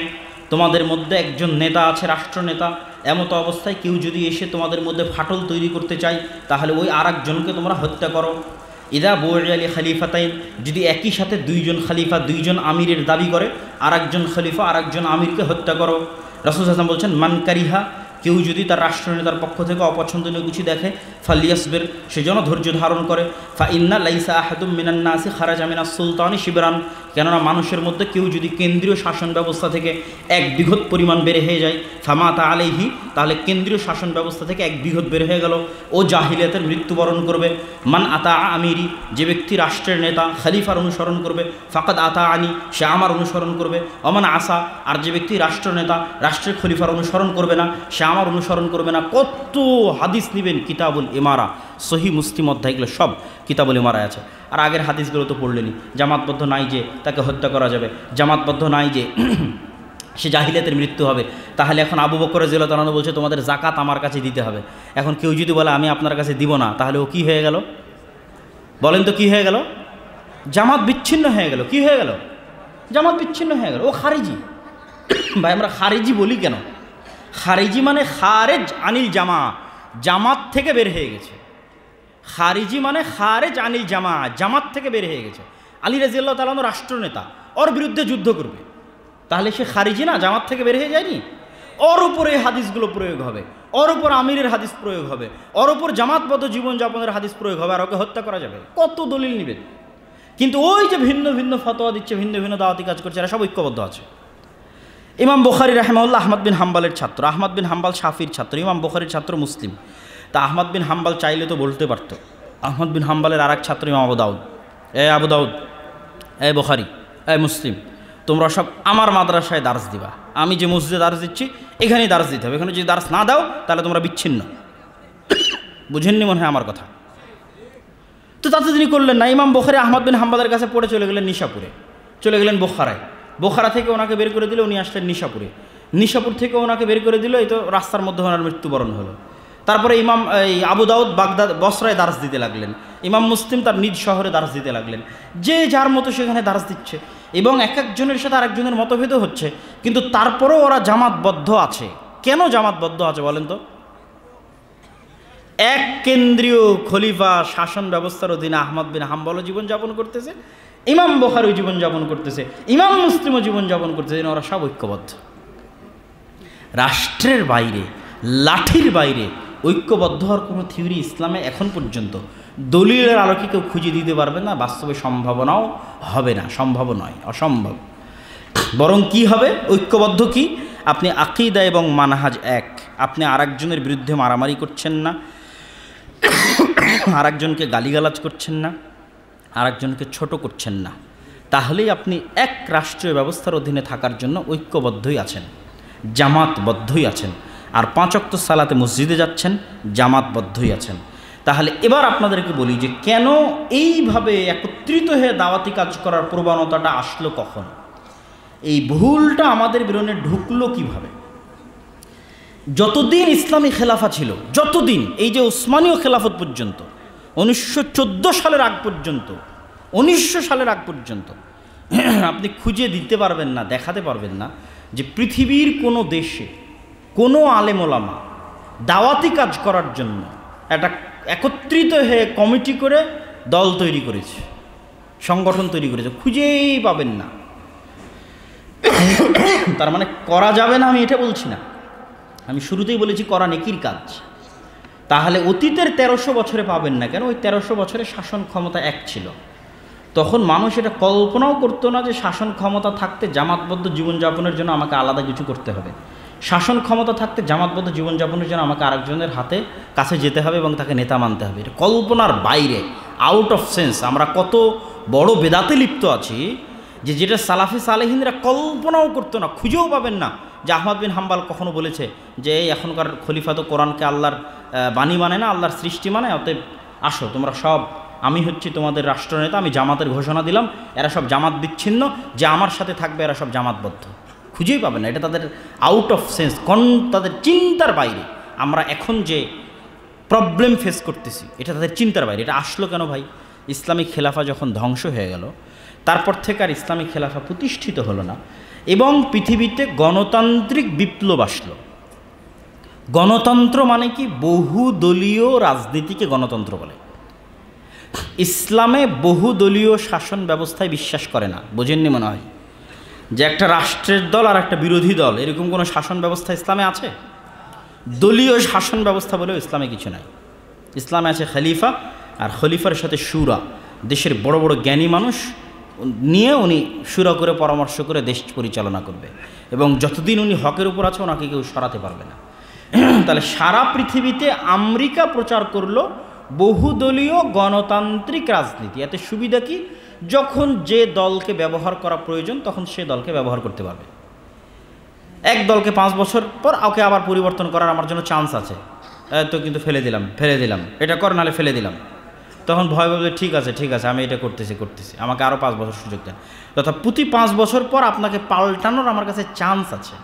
তোমাদের মধ্যে একজন নেতা আছে, রাষ্ট্রনেতা, এমতো অবস্থায় কেউ যদি এসে তোমাদের মধ্যে ফাটল তৈরি করতে চায়, তাহলে ওই আর একজনকে তোমরা হত্যা করো। ইদা বৌয়ালি খালিফাতাইন, যদি একই সাথে 2 জন খালিফা 2 জন আমিরের দাবি করে, আর একজন খলিফা আর একজন আমিরকে হত্যা করো। রাসূল সাল্লাল্লাহু আলাইহি ওয়াসাল্লাম বলছেন, মান কারিহা, কেউ যদি তার রাষ্ট্রনেতার পক্ষ থেকে অপছন্দনীয় কিছু দেখে ফালিয়াসবির, সেজন্য ধৈর্য ধারণ করে। ফা ইন্না লাইসা আহাদুম মিনান নাসি খারাজা মিনাস সুলতানি শিবরান, কেননা মানুষের মধ্যে কেউ যদি কেন্দ্রীয় শাসন ব্যবস্থা থেকে 1 বিঘত পরিমাণ বেড়ে হয়ে যায়, ফামাতা আলাইহি, তাহলে কেন্দ্রীয় শাসন ব্যবস্থা থেকে 1 বিঘত বের হয়ে গেল, ও জাহিলিয়াতের মৃত্যুবরণ করবে। মান আতা আমিরি, যে ব্যক্তি রাষ্ট্রের নেতা খলিফার অনুসরণ করবে, ফাকাদ আতা আনি, সে আমার অনুসরণ করবে। অমান আসা, আর যে ব্যক্তি রাষ্ট্রনেতা রাষ্ট্রের খলিফার অনুসরণ করবে না, সে আমার অনুসরণ করবে না। কত হাদিস নেবেন, কিতাবুল ইমারা, সহি মুসলিম অধ্যায়গুলো সব কিতাবুল ইমারায় আছে। আর আগের হাদিসগুলো তো পড়লেনি। জামাতবদ্ধ নাই যে তাকে হত্যা করা যাবে, জামাতবদ্ধ নাই যে সে জাহিলিয়াতের মৃত্যু হবে। তাহলে এখন আবু বকর রাদিয়াল্লাহু তাআলা বলছে তোমাদের যাকাত আমার কাছে দিতে হবে। এখন কেউ যদি বলে আমি আপনার কাছে দিব না, তাহলে ও কি হয়ে গেল? বলেন তো কি হয়ে গেল? জামাত বিচ্ছিন্ন হয়ে গেল। কি হয়ে গেল? জামাত বিচ্ছিন্ন হয়ে গেল। ও খারিজি। ভাই আমরা খারিজি বলি কেন? খারিজি মানে খারেজ আনিল জামা, জামাত থেকে বের হয়ে গেছে। খারিজি মানে খারেজ আনিল জামা, জামাত থেকে বের হয়ে গেছে। আলী রাদিয়াল্লাহু তাআলা রাষ্ট্রনেতা, ওর বিরুদ্ধে যুদ্ধ করবে, তাহলে সে খারিজি না? জামাত থেকে বের হয়ে যায়নি? ওর উপরে এই হাদিসগুলো প্রয়োগ হবে, ওর উপর আমিরের হাদিস প্রয়োগ হবে, ওর উপর জামাতবদ্ধ জীবনযাপনের হাদিস প্রয়োগ হবে, আর ওকে হত্যা করা যাবে। কত দলিল নেবেন? কিন্তু ওই যে ভিন্ন ভিন্ন ফতোয়া দিচ্ছে, ভিন্ন ভিন্ন দাওয়াতি কাজ করছে, এরা সব ঐক্যবদ্ধ আছে। ইমাম বুখারী রাহিমাহুল্লাহ আহমদ বিন হাম্বালের ছাত্র, আহমদ বিন হাম্বাল শাফির ছাত্র, ইমাম বুখারীর ছাত্র মুসলিম। তা আহমদ বিন হাম্বাল চাইলে তো বলতে পারত। আহমদ বিন হাম্বালের আরেক ছাত্র ইমাম আবু দাউদ, আবু দাউদ, বুখারী, মুসলিম, তোমরা সব আমার মাদ্রাসায় দার্স দিবা। আমি যে মসজিদে দার্স দিচ্ছি এখানেই দার্স দিতে হবে। এখানে যদি দার্স না দাও তাহলে তোমরা বিচ্ছিন্ন। বুঝেননি মনে হয় আমার কথা? তো তাতে তিনি করলেন না। ইমাম বুখারী আহমদ বিন হাম্বালের কাছে পড়ে চলে গেলেন নিশাপুরে, চলে গেলেন বোখারায়। বোখারা থেকে ওনাকে বের করে দিলে, উনি আসলেন নিশাপুরে। নিশাপুর থেকে ওনাকে বের করে দিল, এই তো রাস্তার মধ্যে ওনার মৃত্যুবরণ হলো। তারপরে ইমাম আবু দাউদ বাগদাদ বসরায় দার্স দিতে লাগলেন, ইমাম মুসলিম তার নিজ শহরে দার্স দিতে লাগলেন। যে যার মতো সেখানে দার্স দিচ্ছে, এবং এক একজনের সাথে আরেকজনের মতভেদও হচ্ছে, কিন্তু তারপরেও ওরা জামাতবদ্ধ আছে। কেন জামাতবদ্ধ আছে বলেন তো? এক কেন্দ্রীয় খলিফা শাসন ব্যবস্থার অধীনে আহমদ বিন হাম্বলও জীবনযাপন করতেছে, ইমাম বুখারীও জীবনযাপন করতেছে, ইমাম মুসলিমও জীবনযাপন করতেছে। ওরা সব ঐক্যবদ্ধ। রাষ্ট্রের বাইরে, লাঠির বাইরে ঐক্যবদ্ধ হওয়ার কোনো থিওরি ইসলামে এখন পর্যন্ত দলিলের আলোকে কেউ খুঁজে দিতে পারবে না। বাস্তবে সম্ভাবনাও হবে না, সম্ভব নয়, অসম্ভব। বরং কি হবে? ঐক্যবদ্ধ কি? আপনি আকীদা এবং মানহাজ এক। আপনি আরেকজনের বিরুদ্ধে মারামারি করছেন না, আরেকজনকে গালিগালাজ করছেন না, আরেকজনকে ছোট করছেন না। তাহলেই আপনি এক রাষ্ট্রীয় ব্যবস্থার অধীনে থাকার জন্য ঐক্যবদ্ধই আছেন, জামাতবদ্ধই আছেন। আর 5 ওয়াক্ত সালাতে মসজিদে যাচ্ছেন, জামাতবদ্ধই আছেন। তাহলে এবার আপনাদেরকে বলি যে কেন এইভাবে একত্রিত হয়ে দাওয়াতি কাজ করার প্রবণতাটা আসলো কখন? এই ভুলটা আমাদের বিরুদ্ধে ঢুকলো কিভাবে? যতদিন ইসলামী খেলাফা ছিল, যতদিন, এই যে ওসমানীয় খেলাফত পর্যন্ত, 1914 সালের আগ পর্যন্ত, 1900 সালের আগ পর্যন্ত আপনি খুঁজে দিতে পারবেন না, দেখাতে পারবেন না যে পৃথিবীর কোনো দেশে কোনো আলেম ওলামা দাওয়াতি কাজ করার জন্য একটা একত্রিত হয়ে কমিটি করে দল তৈরি করেছে, সংগঠন তৈরি করেছে। খুঁজেই পাবেন না। তার মানে করা যাবে না আমি এটা বলছি না, আমি শুরুতেই বলেছি করা নেকির কাজ। তাহলে অতীতের 1300 বছরে পাবেন না কেন? ওই 1300 বছরে শাসন ক্ষমতা এক ছিল। তখন মানুষ এটা কল্পনাও করতো না যে শাসন ক্ষমতা থাকতে জামাতবদ্ধ জীবনযাপনের জন্য আমাকে আলাদা কিছু করতে হবে। শাসন ক্ষমতা থাকতে জামাতবদ্ধ জীবনযাপনের জন্য আমাকে আরেকজনের হাতে কাছে যেতে হবে এবং তাকে নেতা মানতে হবে। এটা কল্পনার বাইরে, আউট অফ সেন্স। আমরা কত বড় বেদাতে লিপ্ত আছি যে যেটা সালাফি সালেহিনরা কল্পনাও করতো না, খুঁজেও পাবেন না যে আহমদ বিন হাম্বাল কখনো বলেছে যে এখনকার খলিফা তো কোরআনকে আল্লাহর বাণী মানে না, আল্লাহর সৃষ্টি মানে, অতএব আসো তোমরা সব, আমি হচ্ছি তোমাদের রাষ্ট্রনেতা, আমি জামাতের ঘোষণা দিলাম, এরা সব জামাত বিচ্ছিন্ন, যে আমার সাথে থাকবে এরা সব জামাতবদ্ধ। খুঁজেই পাবেন না। এটা তাদের আউট অফ সেন্স, তাদের চিন্তার বাইরে। আমরা এখন যে প্রবলেম ফেস করতেছি এটা তাদের চিন্তার বাইরে। এটা আসলো কেন ভাই? ইসলামিক খেলাফা যখন ধ্বংস হয়ে গেল, তারপর থেকে আর ইসলামিক খেলাফা প্রতিষ্ঠিত হলো না, এবং পৃথিবীতে গণতান্ত্রিক বিপ্লব আসলো। গণতন্ত্র মানে কি? বহুদলীয় রাজনীতিকে গণতন্ত্র বলে। ইসলামে বহুদলীয় শাসন ব্যবস্থায় বিশ্বাস করে না। বোঝেননি মনে হয় যে একটা রাষ্ট্রের দল আর একটা বিরোধী দল, এরকম কোনো শাসন ব্যবস্থা ইসলামে আছে? দলীয় শাসন ব্যবস্থা বলেও ইসলামে কিছু নাই। ইসলামে আছে খলিফা, আর খলিফার সাথে শুরা, দেশের বড় বড় জ্ঞানী মানুষ নিয়ে উনি শুরা করে পরামর্শ করে দেশ পরিচালনা করবে, এবং যতদিন উনি হকের উপর আছে ওনাকে কেউ সরাতে পারবে না। তাহলে সারা পৃথিবীতে আমেরিকা প্রচার করলো বহুদলীয় গণতান্ত্রিক রাজনীতি। এতে সুবিধা কি? যখন যে দলকে ব্যবহার করা প্রয়োজন তখন সে দলকে ব্যবহার করতে পারবে। এক দলকে 5 বছর পর ওকে আবার পরিবর্তন করার আমার জন্য চান্স আছে, তো কিন্তু ফেলে দিলাম, এটা কর নাহলে ফেলে দিলাম। তখন ভয় ভাববে ঠিক আছে আমি এটা করতেছি, আমাকে আরও 5 বছর সুযোগ দেন। তথা প্রতি 5 বছর পর আপনাকে পাল্টানোর আমার কাছে চান্স আছে।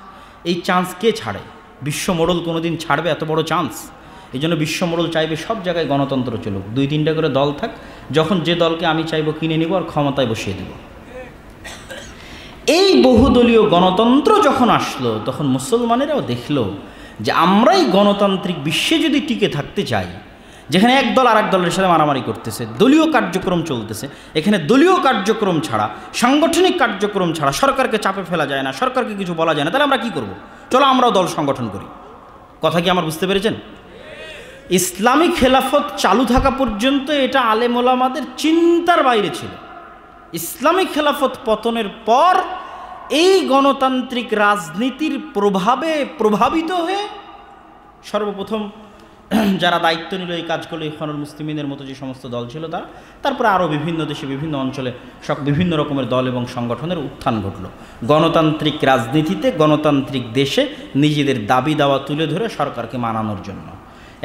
এই চান্স কে ছাড়ে? বিশ্ব মোড়ল কোনোদিন ছাড়বে এত বড় চান্স? এই জন্য বিশ্ব মোড়ল চাইবে সব জায়গায় গণতন্ত্র চলুক, 2-3টা করে দল থাক, যখন যে দলকে আমি চাইবো কিনে নিব আর ক্ষমতায় বসিয়ে দেব। এই বহুদলীয় গণতন্ত্র যখন আসলো তখন মুসলমানেরাও দেখলো যে আমরাই গণতান্ত্রিক বিশ্বে যদি টিকে থাকতে চাই, যেখানে এক দল আর এক দলের সাথে মারামারি করতেছে, দলীয় কার্যক্রম চলতেছে, এখানে দলীয় কার্যক্রম ছাড়া, সাংগঠনিক কার্যক্রম ছাড়া সরকারকে চাপে ফেলা যায় না, সরকারকে কিছু বলা যায় না, তাহলে আমরা কি করব? চলো আমরাও দল সংগঠন করি। কথা কি আমার বুঝতে পেরেছেন? ইসলামী খেলাফত চালু থাকা পর্যন্ত এটা আলেম ওলামাদের চিন্তার বাইরে ছিল। ইসলামী খেলাফত পতনের পর এই গণতান্ত্রিক রাজনীতির প্রভাবে প্রভাবিত হয়ে সর্বপ্রথম যারা দায়িত্ব নিল এই কাজ করলো, ইখওয়ানুল মুসলিমিনের মতো যে সমস্ত দল ছিল তারা, তারপরে আরও বিভিন্ন দেশে বিভিন্ন অঞ্চলে বিভিন্ন রকমের দল এবং সংগঠনের উত্থান ঘটল। গণতান্ত্রিক রাজনীতিতে গণতান্ত্রিক দেশে নিজেদের দাবি দাওয়া তুলে ধরে সরকারকে মানানোর জন্য।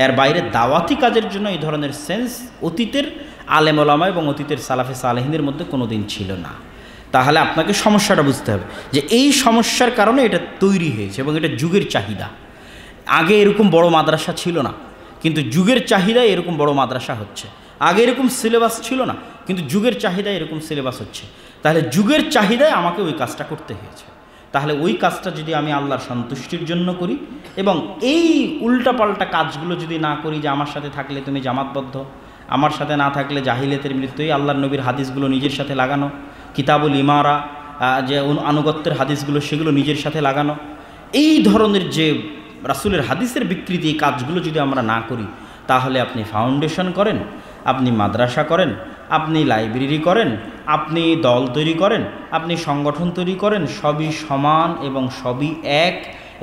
এর বাইরে দাওয়াতি কাজের জন্য এই ধরনের সেন্স অতীতের আলেম ওলামা এবং অতীতের সালাফে সালেহিনদের মধ্যে কোনো দিন ছিল না। তাহলে আপনাকে সমস্যাটা বুঝতে হবে যে এই সমস্যার কারণে এটা তৈরি হয়েছে এবং এটা যুগের চাহিদা। আগে এরকম বড় মাদ্রাসা ছিল না, কিন্তু যুগের চাহিদায় এরকম বড় মাদ্রাসা হচ্ছে। আগে এরকম সিলেবাস ছিল না, কিন্তু যুগের চাহিদায় এরকম সিলেবাস হচ্ছে। তাহলে যুগের চাহিদায় আমাকে ওই কাজটা করতে হয়েছে। তাহলে ওই কাজটা যদি আমি আল্লাহর সন্তুষ্টির জন্য করি এবং এই উল্টাপাল্টা কাজগুলো যদি না করি, যে আমার সাথে থাকলে তুমি জামাতবদ্ধ, আমার সাথে না থাকলে জাহিলিয়াতের মৃত্যু, এই আল্লাহর নবীর হাদিসগুলো নিজের সাথে লাগানো, কিতাবুল ইমারা যে আনুগত্যের হাদিসগুলো সেগুলো নিজের সাথে লাগানো, এই ধরনের যে রাসূলের হাদিসের বিকৃতি, এই কাজগুলো যদি আমরা না করি, তাহলে আপনি ফাউন্ডেশন করেন, আপনি মাদ্রাসা করেন, আপনি লাইব্রেরি করেন, আপনি দল তৈরি করেন, আপনি সংগঠন তৈরি করেন, সবই সমান এবং সবই এক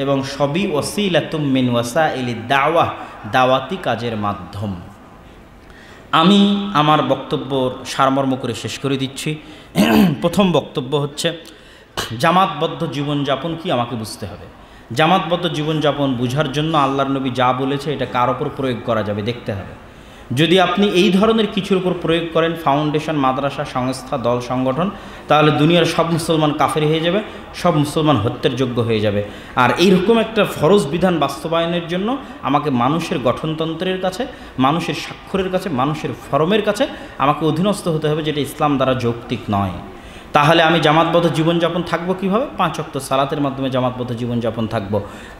এবং সবই ওসিলাতুম মিন ওয়াসাইলিদ দাওয়াহ, দাওয়াতি কাজের মাধ্যম। আমি আমার বক্তব্যর সারমর্ম করে শেষ করে দিচ্ছি। প্রথম বক্তব্য হচ্ছে জামাতবদ্ধ জীবনযাপন কি আমাকে বুঝতে হবে। জামাতবদ্ধ জীবনযাপন বোঝার জন্য আল্লাহর নবী যা বলেছে এটা কার ওপর প্রয়োগ করা যাবে দেখতে হবে। যদি আপনি এই ধরনের কিছুর উপর প্রয়োগ করেন, ফাউন্ডেশন, মাদ্রাসা, সংস্থা, দল, সংগঠন, তাহলে দুনিয়ার সব মুসলমান কাফের হয়ে যাবে, সব মুসলমান হত্যার যোগ্য হয়ে যাবে। আর এইরকম একটা ফরজ বিধান বাস্তবায়নের জন্য আমাকে মানুষের গঠনতন্ত্রের কাছে, মানুষের স্বাক্ষরের কাছে, মানুষের ফরমের কাছে আমাকে অধীনস্থ হতে হবে, যেটা ইসলাম দ্বারা যৌক্তিক নয়। তাহলে আমি জামাতবদ্ধ জীবনযাপন থাকবো কীভাবে? 5 ওয়াক্ত সালাতের মাধ্যমে জামাতবদ্ধ জীবনযাপন থাকবো।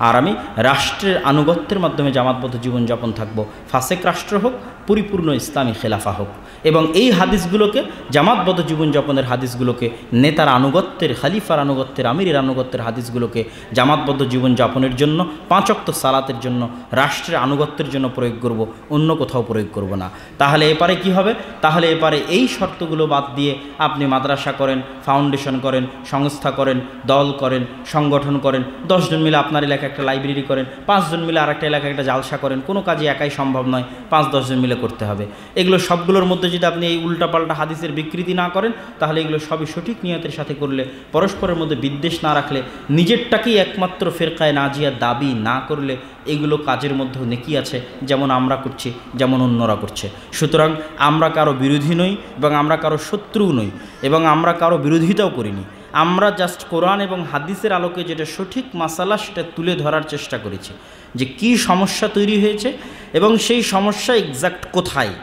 আর আমি রাষ্ট্রের আনুগত্যের মাধ্যমে জামাতবদ্ধ জীবনযাপন থাকবো, ফাসেক রাষ্ট্র হোক, পরিপূর্ণ ইসলামী খেলাফা হোক। এবং এই হাদিসগুলোকে, জামাতবদ্ধ জীবনযাপনের হাদিসগুলোকে, নেতার আনুগত্যের, খালিফার আনুগত্যের, আমিরের আনুগত্যের হাদিসগুলোকে জামাতবদ্ধ জীবনযাপনের জন্য, 5 ওয়াক্ত সালাতের জন্য, রাষ্ট্রের আনুগত্যের জন্য প্রয়োগ করব, অন্য কোথাও প্রয়োগ করব না। তাহলে এপারে কি হবে? তাহলে এপারে এই শর্তগুলো বাদ দিয়ে আপনি মাদ্রাসা করেন, ফাউন্ডেশন করেন, সংস্থা করেন, দল করেন, সংগঠন করেন, 10 জন মিলে আপনার এলাকায় একটা লাইব্রেরি করেন, 5 জন মিলে আরেকটা এলাকায় একটা জালসা করেন। কোনো কাজই একাই সম্ভব নয়, 5-10 জন মিলে করতে হবে। এগুলো সবগুলোর মধ্যে যদি আপনি এই উল্টাপাল্টা হাদিসের বিকৃতি না করেন, তাহলে এগুলো সবই সঠিক নিয়তের সাথে করলে, পরস্পরের মধ্যে বিদ্বেষ না রাখলে, নিজেরটাকেই একমাত্র ফেরকায় নাজিয়া দাবি না করলে, এগুলো কাজের মধ্যেও নেকি আছে, যেমন আমরা করছি, যেমন অন্যরা করছে। সুতরাং আমরা কারো বিরোধী নই এবং আমরা কারো শত্রু নই এবং আমরা কারো বিরোধিতাও করিনি। আমরা জাস্ট কোরআন এবং হাদিসের আলোকে যেটা সঠিক মাসালা সেটা তুলে ধরার চেষ্টা করেছি, যে কি সমস্যা তৈরি হয়েছে এবং সেই সমস্যা এক্সাক্ট কোথায়,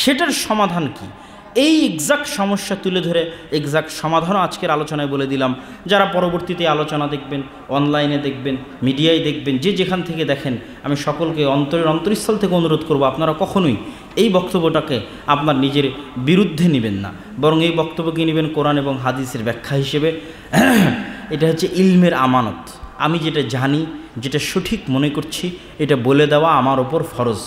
সেটার সমাধান কি। এই এক্সাক্ট সমস্যা তুলে ধরে এক্সাক্ট সমাধানও আজকের আলোচনায় বলে দিলাম। যারা পরবর্তীতে আলোচনা দেখবেন, অনলাইনে দেখবেন, মিডিয়ায় দেখবেন, যে যেখান থেকে দেখেন, আমি সকলকে অন্তরস্থল থেকে অনুরোধ করব, আপনারা কখনোই এই বক্তব্যটাকে আপনার নিজের বিরুদ্ধে নেবেন না, বরং এই বক্তব্যকে নেবেন কোরআন এবং হাদিসের ব্যাখ্যা হিসেবে। এটা হচ্ছে ইলমের আমানত। আমি যেটা জানি, যেটা সঠিক মনে করছি, এটা বলে দেওয়া আমার ওপর ফরজ।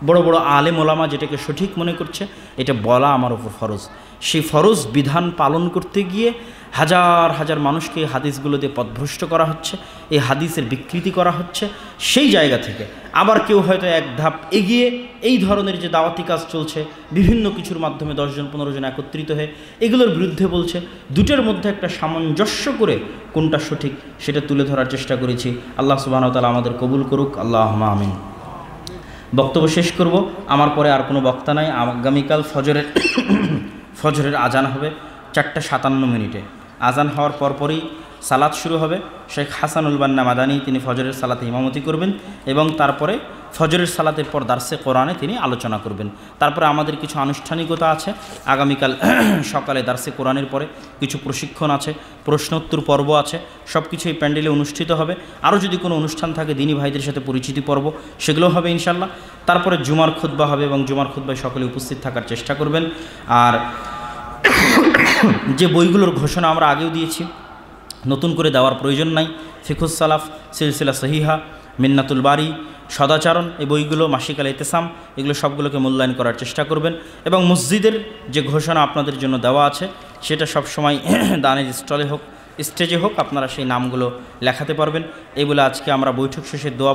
বড় বড় আলেম ওলামা যেটাকে সঠিক মনে করছে, এটা বলা আমার ওপর ফরজ। সেই ফরজ বিধান পালন করতে গিয়ে হাজার হাজার মানুষকে এই হাদিসগুলো দিয়ে পথভ্রষ্ট করা হচ্ছে, এই হাদিসের বিকৃতি করা হচ্ছে। সেই জায়গা থেকে আবার কেউ হয়তো এক ধাপ এগিয়ে এই ধরনের যে দাওয়াতি কাজ চলছে বিভিন্ন কিছুর মাধ্যমে 10 জন 15 জন একত্রিত হয়ে এগুলোর বিরুদ্ধে বলছে। দুটোর মধ্যে একটা সামঞ্জস্য করে কোনটা সঠিক সেটা তুলে ধরার চেষ্টা করেছি। আল্লাহ সুবহানাহু ওয়া তাআলা আমাদের কবুল করুক, আল্লাহুম্মা আমিন। বক্তব্য শেষ করব, আমার পরে আর কোনো বক্তা নাই। আগামীকাল ফজরের আজান হবে 4:57 আজান হওয়ার পরপরই সালাত শুরু হবে। শেখ হাসানুল বান্না মাদানী তিনি ফজরের সালাতে ইমামতি করবেন এবং তারপরে ফজরের সালাতের পর দার্সে কোরআনে তিনি আলোচনা করবেন। তারপরে আমাদের কিছু আনুষ্ঠানিকতা আছে। আগামীকাল সকালে দার্সে কোরআনের পরে কিছু প্রশিক্ষণ আছে, প্রশ্নোত্তর পর্ব আছে, সব কিছু এই প্যান্ডেলে অনুষ্ঠিত হবে। আরও যদি কোনো অনুষ্ঠান থাকে দিনী ভাইদের সাথে পরিচিতি পর্ব, সেগুলো হবে ইনশাল্লাহ। তারপরে জুমার খুতবা হবে এবং জুমার খুতবায় সকলে উপস্থিত থাকার চেষ্টা করবেন। আর যে বইগুলোর ঘোষণা আমরা আগেও দিয়েছি, নতুন করে দেওয়ার প্রয়োজন নাই। ফিকুস সালাফ, সিলসিলা সহিহা, মিন্নাতুল বারি, সদাচরণ, এই বইগুলো, মাসিক আল ইতিসাম, এগুলো সবগুলোকে মূল্যায়ন করার চেষ্টা করবেন। এবং মসজিদের যে ঘোষণা আপনাদের জন্য দেওয়া আছে সেটা সব সময় দানের স্টলে হোক, স্টেজে হোক, আপনারা সেই নামগুলো লেখাতে পারবেন। এই বলে আজকে আমরা বৈঠক শেষে দোয়া